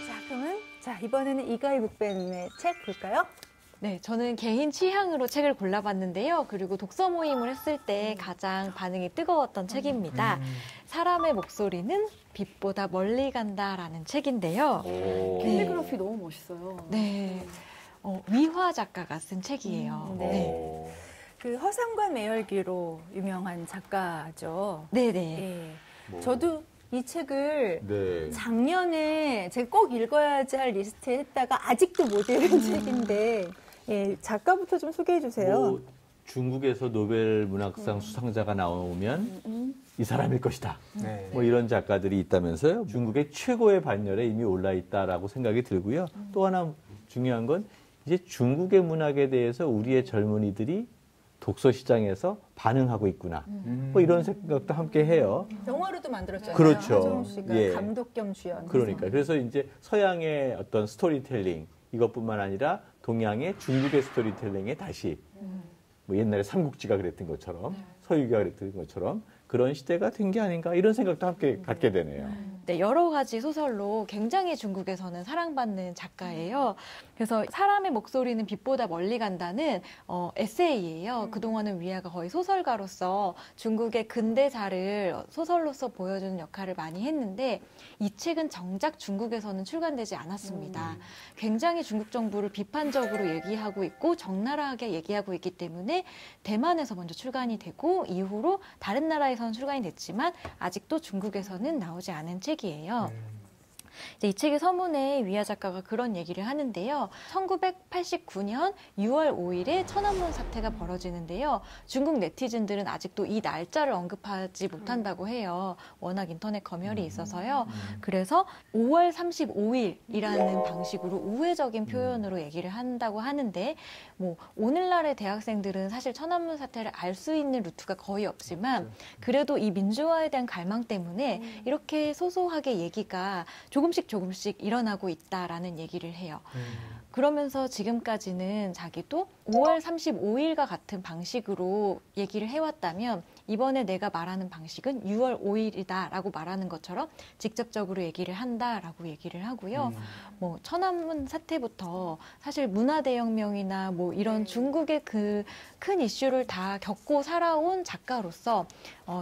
자, 그러면 자, 이번에는 이가희 북벤의 책 볼까요? 네, 저는 개인 취향으로 책을 골라봤는데요. 그리고 독서 모임을 했을 때 가장 반응이 뜨거웠던 책입니다. 사람의 목소리는 빛보다 멀리 간다라는 책인데요. 캘리그라피 너무 멋있어요. 네, 위화 작가가 쓴 책이에요. 네. 그 허상과 매열기로 유명한 작가죠. 네네. 저도 이 책을 네. 작년에 제가 꼭 읽어야지 할 리스트에 했다가 아직도 못 읽은 책인데 작가부터 좀 소개해 주세요. 뭐 중국에서 노벨 문학상 수상자가 나오면 이 사람일 것이다. 네. 뭐 이런 작가들이 있다면서요. 중국의 최고의 반열에 이미 올라 있다라고 생각이 들고요. 또 하나 중요한 건 이제 중국의 문학에 대해서 우리의 젊은이들이 독서 시장에서 반응하고 있구나. 뭐 이런 생각도 함께 해요. 영화로도 만들었잖아요. 그렇죠. 하정우 씨가 예. 감독 겸 주연. 그러니까 그래서 이제 서양의 어떤 스토리텔링 이것뿐만 아니라 동양의 중국의 스토리텔링에 다시 뭐 옛날에 삼국지가 그랬던 것처럼 서유기가 그랬던 것처럼 그런 시대가 된 게 아닌가 이런 생각도 함께 갖게 되네요. 네, 여러 가지 소설로 굉장히 중국에서는 사랑받는 작가예요. 그래서 사람의 목소리는 빛보다 멀리 간다는 에세이예요. 그동안은 위아가 거의 소설가로서 중국의 근대사를 소설로서 보여주는 역할을 많이 했는데 이 책은 정작 중국에서는 출간되지 않았습니다. 굉장히 중국 정부를 비판적으로 얘기하고 있고 적나라하게 얘기하고 있기 때문에 대만에서 먼저 출간이 되고 이후로 다른 나라에서는 출간이 됐지만 아직도 중국에서는 나오지 않은 책이에요. 이제 이 책의 서문에 위아 작가가 그런 얘기를 하는데요. 1989년 6월 5일에 천안문 사태가 벌어지는데요. 중국 네티즌들은 아직도 이 날짜를 언급하지 못한다고 해요. 워낙 인터넷 검열이 있어서요. 그래서 5월 35일이라는 방식으로 우회적인 표현으로 얘기를 한다고 하는데 뭐 오늘날의 대학생들은 사실 천안문 사태를 알 수 있는 루트가 거의 없지만 그래도 이 민주화에 대한 갈망 때문에 이렇게 소소하게 얘기가 조금씩 일어나고 있다라는 얘기를 해요. 그러면서 지금까지는 자기도 5월 35일과 같은 방식으로 얘기를 해왔다면 이번에 내가 말하는 방식은 6월 5일이다라고 말하는 것처럼 직접적으로 얘기를 한다라고 얘기를 하고요. 뭐 천안문 사태부터 사실 문화대혁명이나 뭐 이런 중국의 그 큰 이슈를 다 겪고 살아온 작가로서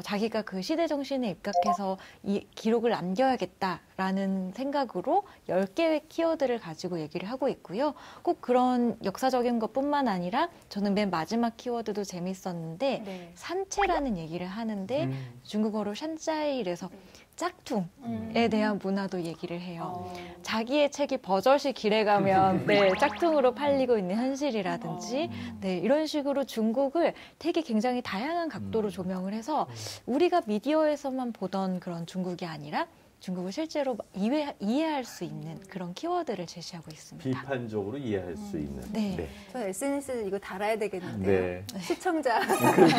자기가 그 시대 정신에 입각해서 이 기록을 남겨야겠다라는 생각으로 10개의 키워드를 가지고 얘기를 하고 있고요. 꼭 그런 역사적인 것뿐만 아니라 저는 맨 마지막 키워드도 재밌었는데 산채라는 얘기를 하는데 중국어로 샨짜이에서 짝퉁에 대한 문화도 얘기를 해요. 자기의 책이 버젓이 길에 가면 짝퉁으로 팔리고 있는 현실이라든지 이런 식으로 중국을 되게 굉장히 다양한 각도로 조명을 해서 우리가 미디어에서만 보던 그런 중국이 아니라 중국을 실제로 이해할 수 있는 그런 키워드를 제시하고 있습니다. 비판적으로 이해할 수 있는. 네. 저 SNS에 이거 달아야 되겠는데요. 시청자. 그렇죠.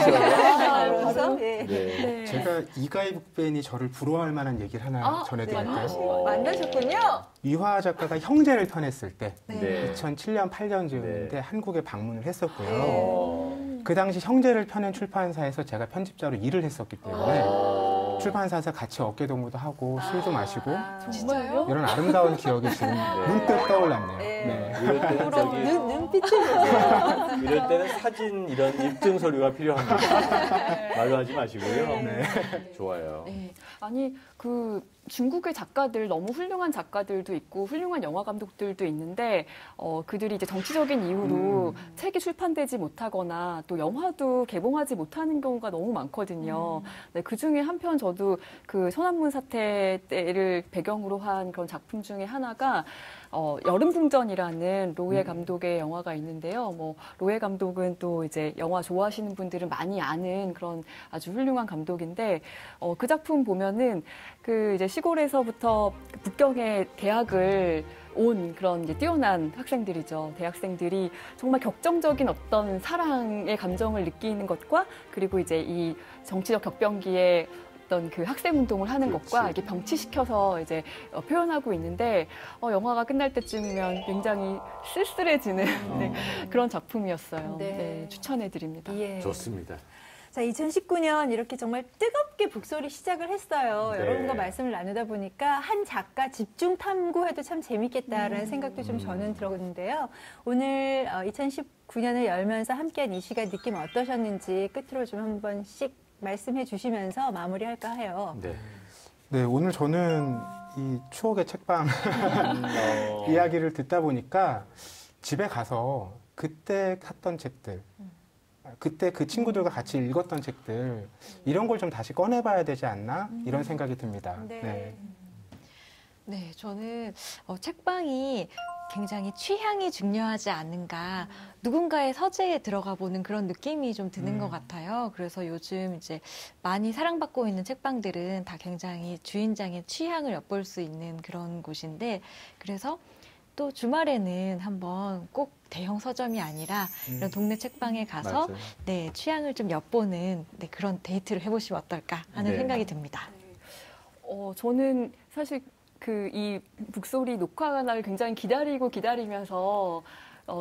제가 이가희 북벤이 저를 부러워할 만한 얘기를 하나 전해드릴까요? 만나셨군요. 위화 작가가 형제를 편했을 때 2007년 8년쯤인데 한국에 방문을 했었고요. 그 당시 형제를 펴낸 출판사에서 제가 편집자로 일을 했었기 때문에 출판사에서 같이 어깨동무도 하고 술도 마시고 진짜요? 이런 아름다운 기억이 지금 문득 떠올랐네요. 이럴 때는 저기 눈빛을 보세요. 이럴 때는 사진 이런 입증 서류가 필요합니다. 말로 하지 마시고요. 좋아요. 아니 그 중국의 작가들 너무 훌륭한 작가들도 있고 훌륭한 영화 감독들도 있는데 그들이 이제 정치적인 이유로 책이 출판되지 못하거나 또 영화도 개봉하지 못하는 경우가 너무 많거든요. 그 중에 한편 저도 그 천안문 사태 때를 배경으로 한 그런 작품 중에 하나가 여름궁전이라는 로에 감독의 영화가 있는데요. 뭐 로에 감독은 또 이제 영화 좋아하시는 분들은 많이 아는 그런 아주 훌륭한 감독인데 그 작품 보면은 그 이제 시골에서부터 북경의 대학을 온 그런 이제 뛰어난 학생들이죠. 대학생들이 정말 격정적인 어떤 사랑의 감정을 느끼는 것과 그리고 이제 이 정치적 격변기에 어떤 그 학생 운동을 하는 것과 이렇게 병치시켜서 이제 표현하고 있는데 영화가 끝날 때쯤이면 굉장히 쓸쓸해지는 그런 작품이었어요. 추천해 드립니다. 좋습니다. 자, 2019년 이렇게 정말 뜨겁게 북소리 시작을 했어요. 네. 여러분과 말씀을 나누다 보니까 한 작가 집중 탐구해도 참 재밌겠다라는 생각도 좀 저는 들었는데요. 오늘 2019년을 열면서 함께한 이 시간 느낌 어떠셨는지 끝으로 좀 한 번씩 말씀해 주시면서 마무리할까 해요. 네. 네, 오늘 저는 이 추억의 책방 이야기를 듣다 보니까 집에 가서 그때 샀던 책들, 그때 그 친구들과 같이 읽었던 책들, 이런 걸 좀 다시 꺼내봐야 되지 않나? 이런 생각이 듭니다. 네. 네, 저는 책방이 굉장히 취향이 중요하지 않은가, 누군가의 서재에 들어가 보는 그런 느낌이 좀 드는 것 같아요. 그래서 요즘 이제 많이 사랑받고 있는 책방들은 다 굉장히 주인장의 취향을 엿볼 수 있는 그런 곳인데, 그래서 또 주말에는 한번 꼭 대형 서점이 아니라 이런 동네 책방에 가서 네, 취향을 좀 엿보는 네, 그런 데이트를 해보시면 어떨까 하는 생각이 듭니다. 저는 사실 이 북소리 녹화 날을 굉장히 기다리면서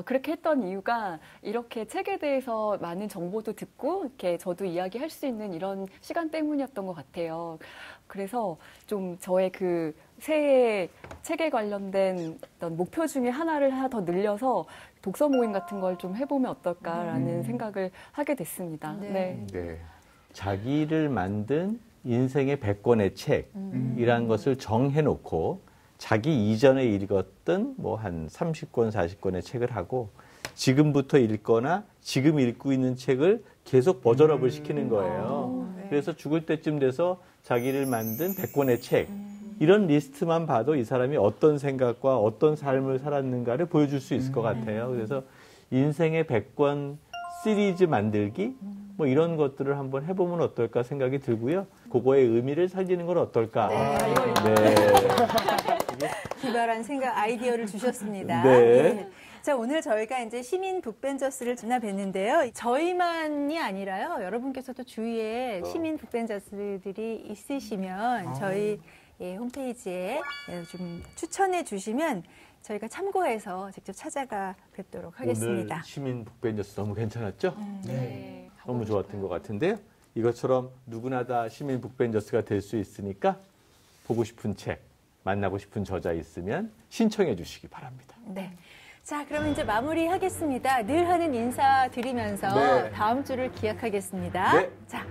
그렇게 했던 이유가 이렇게 책에 대해서 많은 정보도 듣고 이렇게 저도 이야기할 수 있는 이런 시간 때문이었던 것 같아요. 그래서 좀 저의 그 새해 책에 관련된 어떤 목표 중에 하나를 하나 더 늘려서 독서 모임 같은 걸 좀 해보면 어떨까라는 생각을 하게 됐습니다. 네. 자기를 만든 인생의 100권의 책이라는 것을 정해놓고 자기 이전에 읽었던 뭐 한 30권, 40권의 책을 하고 지금부터 읽거나 지금 읽고 있는 책을 계속 버전업을 시키는 거예요. 그래서 죽을 때쯤 돼서 자기를 만든 100권의 책, 이런 리스트만 봐도 이 사람이 어떤 생각과 어떤 삶을 살았는가를 보여줄 수 있을 것 같아요. 그래서 인생의 100권 시리즈 만들기, 뭐 이런 것들을 한번 해보면 어떨까 생각이 들고요. 그거의 의미를 살리는 건 어떨까. 기발한 생각, 아이디어를 주셨습니다. 네. 자, 오늘 저희가 이제 시민 북벤저스를 뵀는데요. 저희만이 아니라요. 여러분께서도 주위에 시민 북벤저스들이 있으시면 저희 홈페이지에 좀 추천해 주시면 저희가 참고해서 직접 찾아가 뵙도록 하겠습니다. 오늘 시민 북벤저스 너무 괜찮았죠? 네. 너무 좋았던 것 같은데요. 이것처럼 누구나 다 시민 북벤저스가 될 수 있으니까 보고 싶은 책, 만나고 싶은 저자 있으면 신청해 주시기 바랍니다. 네. 자, 그러면 이제 마무리하겠습니다. 늘 하는 인사 드리면서 다음 주를 기약하겠습니다. 자,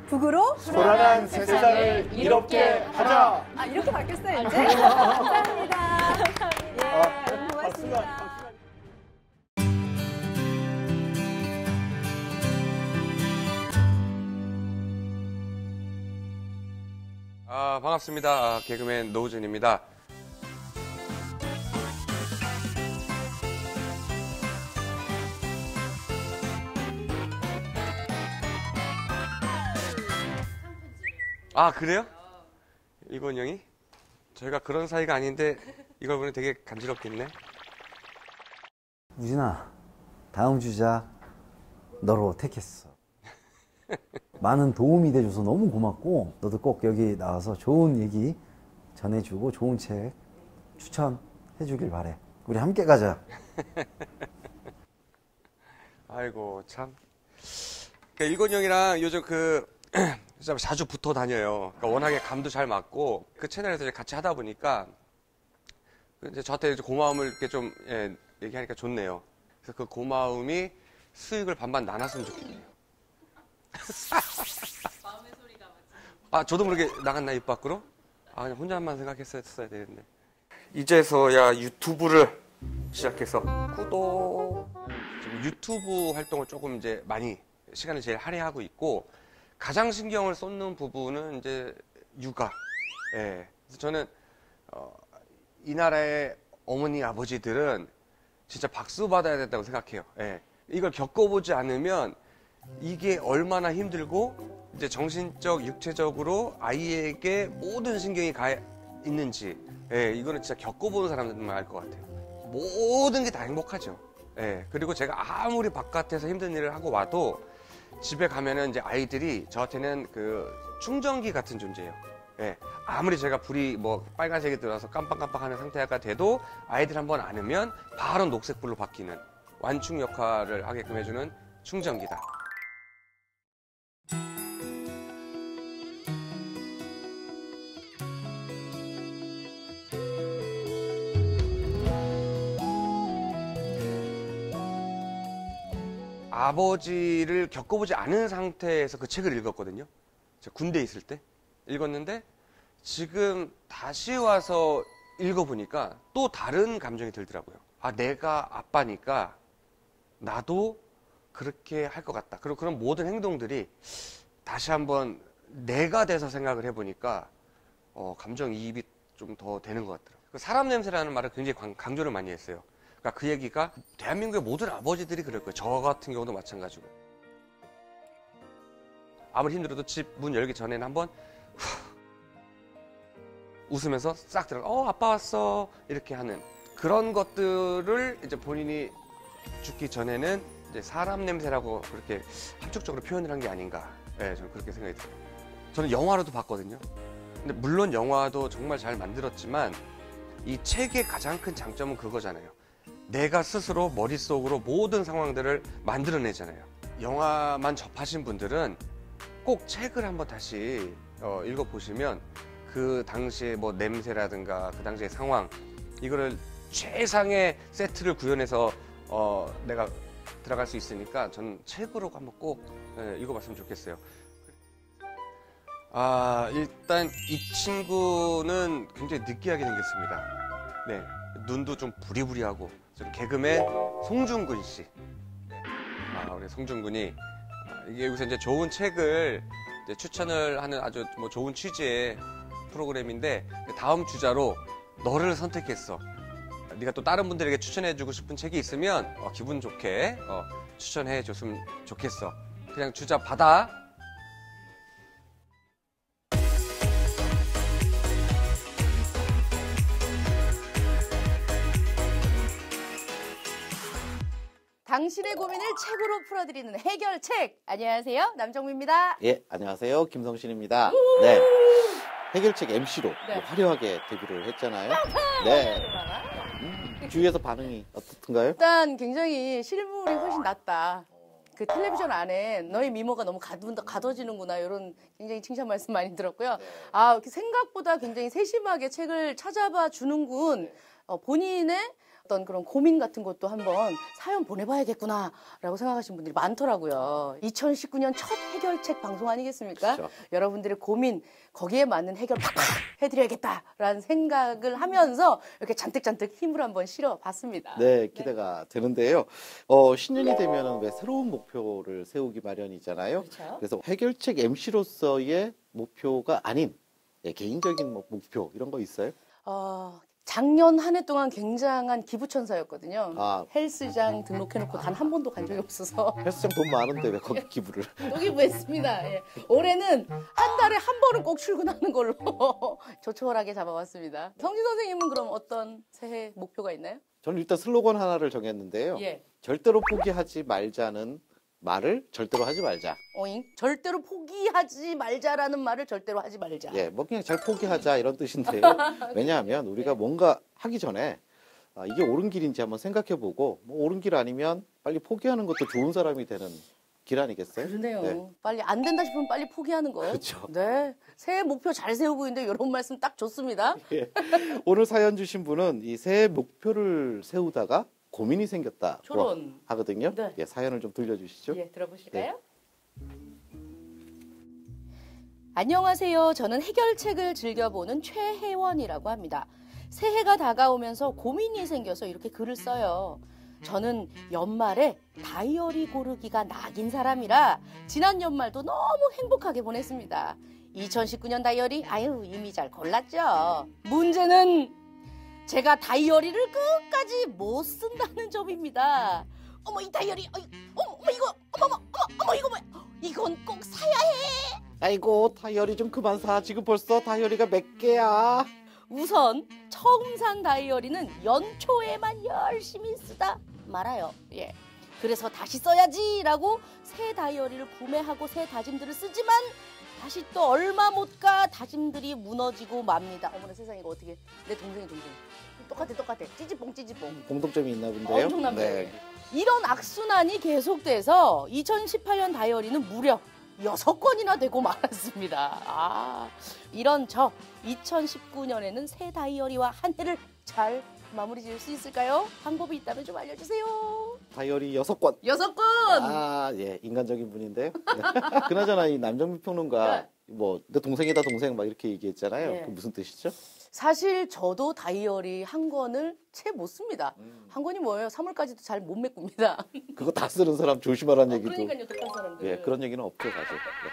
북으로 소란한 세상을 이롭게 하자. 아, 이렇게 바뀌었어요, 이제? 감사합니다. 예, 고맙습니다. 반갑습니다. 개그맨 노우준입니다. 그래요? 일본 형이? 저희가 그런 사이가 아닌데 이걸 보면 되게 간지럽겠네. 우진아, 다음 주자 너로 택했어. 많은 도움이 돼줘서 너무 고맙고, 너도 꼭 여기 나와서 좋은 얘기 전해주고 좋은 책 추천해주길 바래. 우리 함께 가자. 아이고 참. 일곤 형이랑 요즘 자주 붙어 다녀요. 그러니까 워낙에 감도 잘 맞고 그 채널에서 이제 같이 하다 보니까 이제 저한테 이제 고마움을 이렇게 좀 얘기하니까 좋네요. 그래서 그 고마움이 수익을 반반 나눴으면 좋겠네요. 마음의 소리가 맞지. 저도 모르게 나갔나 입 밖으로? 그냥 혼자만 생각했어야 되는데. 이제서야 유튜브를 시작해서 구독. 지금 유튜브 활동을 조금 이제 많이 시간을 제일 할애하고 있고, 가장 신경을 쏟는 부분은 이제 육아. 그래서 저는 이 나라의 어머니 아버지들은 진짜 박수 받아야 된다고 생각해요. 이걸 겪어보지 않으면 이게 얼마나 힘들고 이제 정신적, 육체적으로 아이에게 모든 신경이 가 있는지, 이거는 진짜 겪어보는 사람들만 알 것 같아요. 모든 게 다 행복하죠. 그리고 제가 아무리 바깥에서 힘든 일을 하고 와도 집에 가면은 이제 아이들이 저한테는 그 충전기 같은 존재예요. 아무리 제가 불이 뭐 빨간색이 들어서 깜빡깜빡하는 상태가 돼도 아이들 한번 안으면 바로 녹색불로 바뀌는 완충 역할을 하게끔 해주는 충전기다. 아버지를 겪어보지 않은 상태에서 그 책을 읽었거든요. 제가 군대에 있을 때 읽었는데 지금 다시 와서 읽어보니까 또 다른 감정이 들더라고요. 아, 내가 아빠니까 나도 그렇게 할 것 같다. 그리고 그런 모든 행동들이 다시 한번 내가 돼서 생각을 해보니까 감정이입이 좀 더 되는 것 같더라고요. 사람 냄새라는 말을 굉장히 강조를 많이 했어요. 그러니까 그 얘기가 대한민국의 모든 아버지들이 그럴 거예요. 저 같은 경우도 마찬가지고. 아무리 힘들어도 집 문 열기 전에는 한번 웃으면서 싹 들어가 아빠 왔어 이렇게 하는 그런 것들을 이제 본인이 죽기 전에는 이제 사람 냄새라고 그렇게 함축적으로 표현을 한 게 아닌가. 네, 저는 그렇게 생각이 들어요. 저는 영화로도 봤거든요. 근데 물론 영화도 정말 잘 만들었지만 이 책의 가장 큰 장점은 그거잖아요. 내가 스스로 머릿속으로 모든 상황들을 만들어내잖아요. 영화만 접하신 분들은 꼭 책을 한번 다시 읽어보시면 그 당시의 뭐 냄새라든가 그 당시의 상황 이거를 최상의 세트를 구현해서 내가 들어갈 수 있으니까 저는 책으로 한번 꼭 읽어봤으면 좋겠어요. 일단 이 친구는 굉장히 느끼하게 생겼습니다. 네, 눈도 좀 부리부리하고 개그맨 송중근 씨. 우리 송중근이 이게 여기서 이제 좋은 책을 이제 추천을 하는 아주 뭐 좋은 취지의 프로그램인데 다음 주자로 너를 선택했어. 네가 또 다른 분들에게 추천해주고 싶은 책이 있으면 기분 좋게 추천해줬으면 좋겠어. 그냥 주자 받아. 당신의 고민을 책으로 풀어드리는 해결책. 안녕하세요, 남정미입니다. 예, 안녕하세요, 김성신입니다. 네, 해결책 MC로 화려하게 데뷔를 했잖아요. 네. 주위에서 반응이 어떻던가요? 일단 굉장히 실물이 훨씬 낫다. 그 텔레비전 안에 너의 미모가 너무 가둬지는구나 이런 굉장히 칭찬 말씀 많이 들었고요. 생각보다 굉장히 세심하게 책을 찾아봐 주는군. 본인의 어떤 그런 고민 같은 것도 한번 사연 보내봐야겠구나라고 생각하시는 분들이 많더라고요. 2019년 첫 해결책 방송 아니겠습니까? 그렇죠. 여러분들의 고민 거기에 맞는 해결 팍팍 해드려야겠다라는 생각을 하면서 이렇게 잔뜩 힘을 한번 실어봤습니다. 네, 기대가 되는데요. 신년이 되면 왜 새로운 목표를 세우기 마련이잖아요. 그렇죠. 그래서 해결책 MC로서의 목표가 아닌 개인적인 목표 이런 거 있어요? 작년 한 해 동안 굉장한 기부천사였거든요. 헬스장 등록해놓고 단 한 번도 간 적이 없어서. 헬스장 돈 많은데 왜 거기 기부를? 또 기부했습니다. 예. 올해는 한 달에 한 번은 꼭 출근하는 걸로 조촐하게 잡아왔습니다. 성진 선생님은 그럼 어떤 새해 목표가 있나요? 저는 일단 슬로건 하나를 정했는데요. 예. 절대로 포기하지 말자는 말을 절대로 하지 말자. 절대로 포기하지 말자라는 말을 절대로 하지 말자. 예, 뭐 그냥 잘 포기하자 이런 뜻인데요. 왜냐하면 우리가 뭔가 하기 전에 이게 옳은 길인지 한번 생각해보고 뭐 옳은 길 아니면 빨리 포기하는 것도 좋은 사람이 되는 길 아니겠어요? 그러네요. 네. 빨리 안 된다 싶으면 빨리 포기하는 거. 그렇죠. 네, 새해 목표 잘 세우고 있는데 이런 말씀 딱 좋습니다. 예. 오늘 사연 주신 분은 이 새해 목표를 세우다가 고민이 생겼다고 초론. 하거든요. 네. 예, 사연을 좀 들려주시죠. 예, 들어보실까요? 안녕하세요. 저는 해결책을 즐겨보는 최혜원이라고 합니다. 새해가 다가오면서 고민이 생겨서 이렇게 글을 써요. 저는 연말에 다이어리 고르기가 낙인 사람이라 지난 연말도 너무 행복하게 보냈습니다. 2019년 다이어리 이미 잘 골랐죠. 문제는 제가 다이어리를 끝까지 못 쓴다는 점입니다. 어머, 이 다이어리, 어머 이거, 어머 이거 뭐야? 이건 꼭 사야 해. 아이고, 다이어리 좀 그만 사. 지금 벌써 다이어리가 몇 개야? 우선 처음 산 다이어리는 연초에만 열심히 쓰다 말아요. 예. 그래서 다시 써야지라고 새 다이어리를 구매하고 새 다짐들을 쓰지만 다시 또 얼마 못 가 다짐들이 무너지고 맙니다. 어머나 세상에, 이거 어떻게. 내 동생이 똑같아. 찌찌뽕. 공통점이 있나 본데요. 엄청납니다. 네. 이런 악순환이 계속돼서 2018년 다이어리는 무려 6권이나 되고 말았습니다. 이런 2019년에는 새 다이어리와 한 해를 잘 마무리 지을 수 있을까요? 방법이 있다면 좀 알려주세요. 다이어리 6권. 6권! 아, 예, 인간적인 분인데요. 네. 그나저나 이 남정미 평론가, 뭐, 내 동생이다 동생 막 이렇게 얘기했잖아요. 네. 그 무슨 뜻이죠? 사실 저도 다이어리 한 권을 채 못 씁니다. 한 권이 뭐예요? 3월까지도 잘 못 메꿉니다. 그거 다 쓰는 사람 조심하라는 얘기도. 그러니까요, 독한 사람들. 예, 그런 얘기는 없죠, 사실. 네.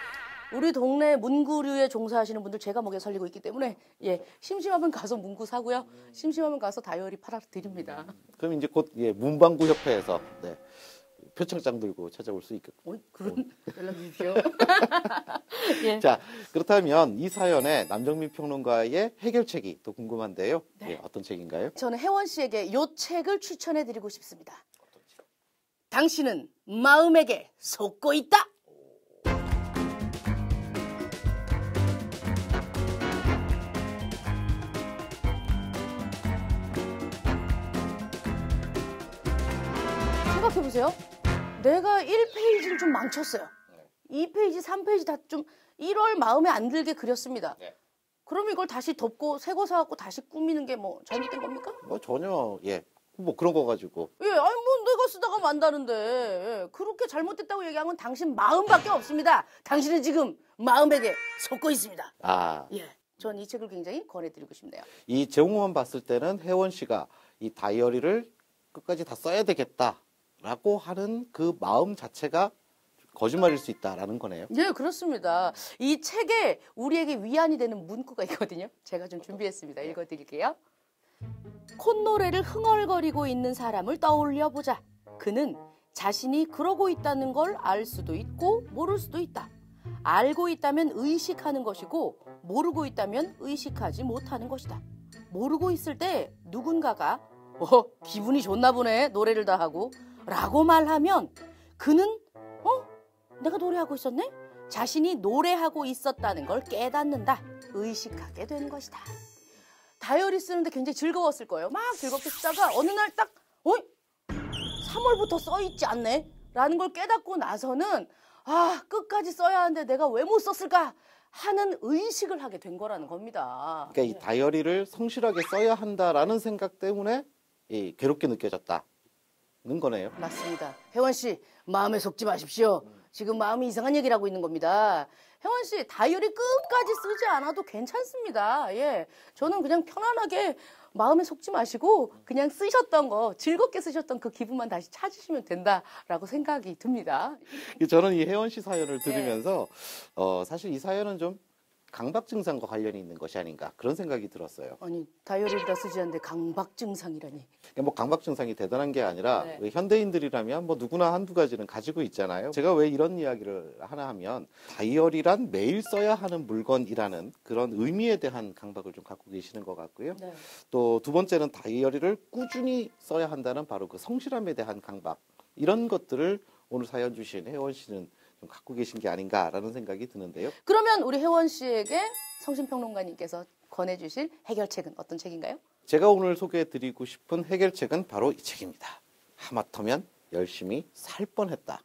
우리 동네 문구류에 종사하시는 분들 제가 목에 살리고 있기 때문에 예, 심심하면 가서 문구 사고요. 심심하면 가서 다이어리 팔아 드립니다. 그럼 이제 곧 예, 문방구 협회에서 네, 표창장 들고 찾아올 수 있겠고. 그런 연락 주십시오. 예. 자, 그렇다면 이 사연에 남정미 평론가의 해결책이 또 궁금한데요. 네. 예, 어떤 책인가요? 저는 혜원 씨에게 이 책을 추천해 드리고 싶습니다. 당신은 마음에게 속고 있다. 생각해보세요. 내가 1페이지를 좀 망쳤어요. 2페이지, 3페이지 다 좀 1월 마음에 안 들게 그렸습니다. 그럼 이걸 다시 덮고 새 거 사갖고 다시 꾸미는 게 뭐 잘못된 겁니까? 뭐 전혀 예, 뭐 그런 거 가지고 예, 아니 뭐 내가 쓰다가 만다는데 예, 그렇게 잘못됐다고 얘기한 건 당신 마음밖에 없습니다. 당신은 지금 마음에게 속고 있습니다. 아, 예, 전 이 책을 굉장히 권해드리고 싶네요. 이 제목만 봤을 때는 혜원 씨가 이 다이어리를 끝까지 다 써야 되겠다라고 하는 그 마음 자체가 거짓말일 수 있다라는 거네요. 네, 그렇습니다. 이 책에 우리에게 위안이 되는 문구가 있거든요. 제가 좀 준비했습니다. 읽어드릴게요. 콧노래를 흥얼거리고 있는 사람을 떠올려 보자. 그는 자신이 그러고 있다는 걸 알 수도 있고 모를 수도 있다. 알고 있다면 의식하는 것이고 모르고 있다면 의식하지 못하는 것이다. 모르고 있을 때 누군가가 기분이 좋나 보네 노래를 다 하고 라고 말하면 그는 내가 노래하고 있었네? 자신이 노래하고 있었다는 걸 깨닫는다. 의식하게 되는 것이다. 다이어리 쓰는데 굉장히 즐거웠을 거예요. 막 즐겁게 쓰다가 어느 날 딱 3월부터 써있지 않네? 라는 걸 깨닫고 나서는 아, 끝까지 써야 하는데 내가 왜 못 썼을까? 하는 의식을 하게 된 거라는 겁니다. 그러니까 이 다이어리를 성실하게 써야 한다라는 생각 때문에 이 괴롭게 느껴졌다는 거네요. 맞습니다. 혜원 씨, 마음에 속지 마십시오. 지금 마음이 이상한 얘기를 하고 있는 겁니다. 혜원 씨, 다이어리 끝까지 쓰지 않아도 괜찮습니다. 예. 저는 그냥 편안하게 마음에 속지 마시고 그냥 쓰셨던 거, 즐겁게 쓰셨던 그 기분만 다시 찾으시면 된다라고 생각이 듭니다. 저는 이 혜원 씨 사연을 들으면서 사실 이 사연은 좀 강박 증상과 관련이 있는 것이 아닌가 그런 생각이 들었어요. 아니, 다이어리를 다 쓰지 않는데 강박 증상이라니. 그러니까 뭐 강박 증상이 대단한 게 아니라 네. 왜 현대인들이라면 뭐 누구나 한두 가지는 가지고 있잖아요. 제가 왜 이런 이야기를 하나 하면 다이어리란 매일 써야 하는 물건이라는 그런 의미에 대한 강박을 좀 갖고 계시는 것 같고요. 네. 또 두 번째는 다이어리를 꾸준히 써야 한다는 바로 그 성실함에 대한 강박 이런 것들을 오늘 사연 주신 혜원 씨는 좀 갖고 계신 게 아닌가라는 생각이 드는데요. 그러면 우리 혜원 씨에게 성심평론가님께서 권해주실 해결책은 어떤 책인가요? 제가 오늘 소개해드리고 싶은 해결책은 바로 이 책입니다. 하마터면 열심히 살 뻔했다.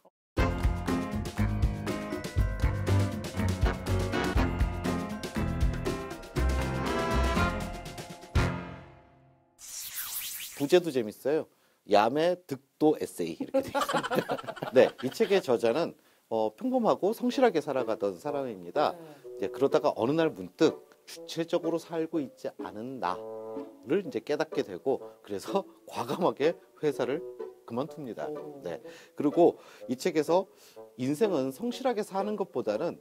부제도 재밌어요. 야매 득도 에세이 이렇게 돼 있습니다. 네, 이 책의 저자는 평범하고 성실하게 살아가던 사람입니다. 이제 그러다가 어느 날 문득 주체적으로 살고 있지 않은 나를 이제 깨닫게 되고 그래서 과감하게 회사를 그만둡니다. 네. 그리고 이 책에서 인생은 성실하게 사는 것보다는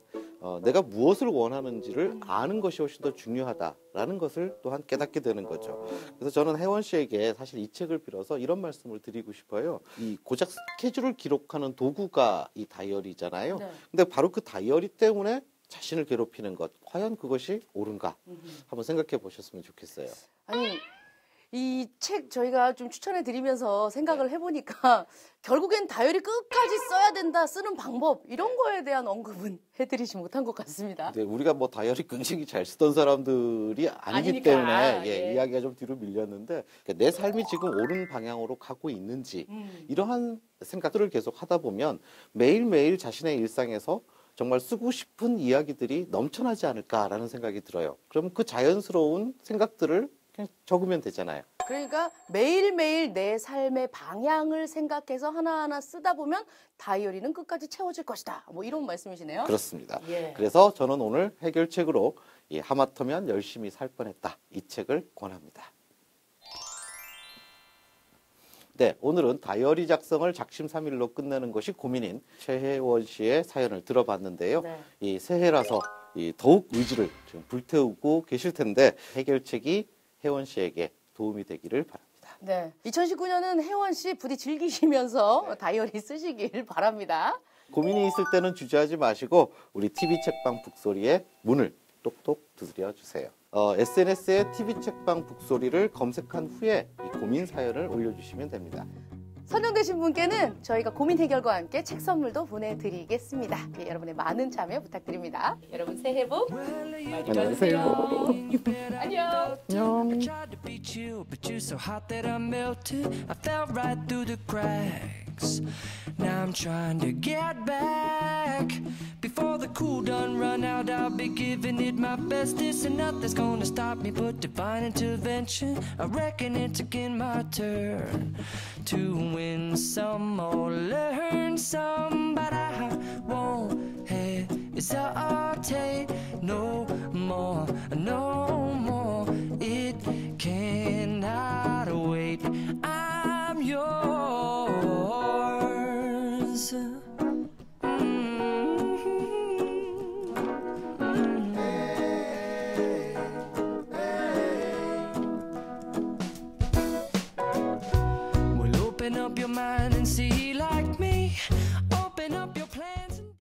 내가 무엇을 원하는지를 아는 것이 훨씬 더 중요하다라는 것을 또한 깨닫게 되는 거죠. 그래서 저는 혜원 씨에게 사실 이 책을 빌어서 이런 말씀을 드리고 싶어요. 이 고작 스케줄을 기록하는 도구가 이 다이어리잖아요. 네. 근데 바로 그 다이어리 때문에 자신을 괴롭히는 것, 과연 그것이 옳은가? 한번 생각해 보셨으면 좋겠어요. 아니, 이 책 저희가 좀 추천해 드리면서 생각을 해보니까 결국엔 다이어리 끝까지 써야 된다, 쓰는 방법 이런 거에 대한 언급은 해드리지 못한 것 같습니다. 근데 우리가 뭐 다이어리 굉장히 잘 쓰던 사람들이 아니기 아니니까, 때문에 예. 이야기가 좀 뒤로 밀렸는데 그러니까 내 삶이 지금 옳은 방향으로 가고 있는지 이러한 생각들을 계속 하다 보면 매일매일 자신의 일상에서 정말 쓰고 싶은 이야기들이 넘쳐나지 않을까라는 생각이 들어요. 그럼 그 자연스러운 생각들을 그냥 적으면 되잖아요. 그러니까 매일매일 내 삶의 방향을 생각해서 하나하나 쓰다 보면 다이어리는 끝까지 채워질 것이다. 뭐 이런 말씀이시네요. 그렇습니다. 예. 그래서 저는 오늘 해결책으로 이 하마터면 열심히 살 뻔했다. 이 책을 권합니다. 네, 오늘은 다이어리 작성을 작심삼일로 끝내는 것이 고민인 최혜원 씨의 사연을 들어봤는데요. 네. 이 새해라서 더욱 의지를 지금 불태우고 계실 텐데 해결책이 혜원 씨에게 도움이 되기를 바랍니다. 네, 2019년은 혜원 씨 부디 즐기시면서 다이어리 쓰시길 바랍니다. 고민이 있을 때는 주저하지 마시고 우리 TV 책방 북소리의 문을 똑똑 두드려 주세요. SNS에 TV 책방 북소리를 검색한 후에 이 고민 사연을 올려주시면 됩니다. 선정되신 분께는 저희가 고민 해결과 함께 책 선물도 보내드리겠습니다. 예, 여러분의 많은 참여 부탁드립니다. 여러분 새해 복 많이 받으세요. 안녕. I tried to beat you, but you're so hot that I melted. I fell right through the cracks. Now I'm trying to get back. Before the cool done run out, I'll be giving it my bestest, and nothing's gonna stop me but divine intervention. I reckon it's again my turn to win some or learn some, but I won't hesitate no more, no more. It cannot wait. I'm yours. Well, open up your mind and see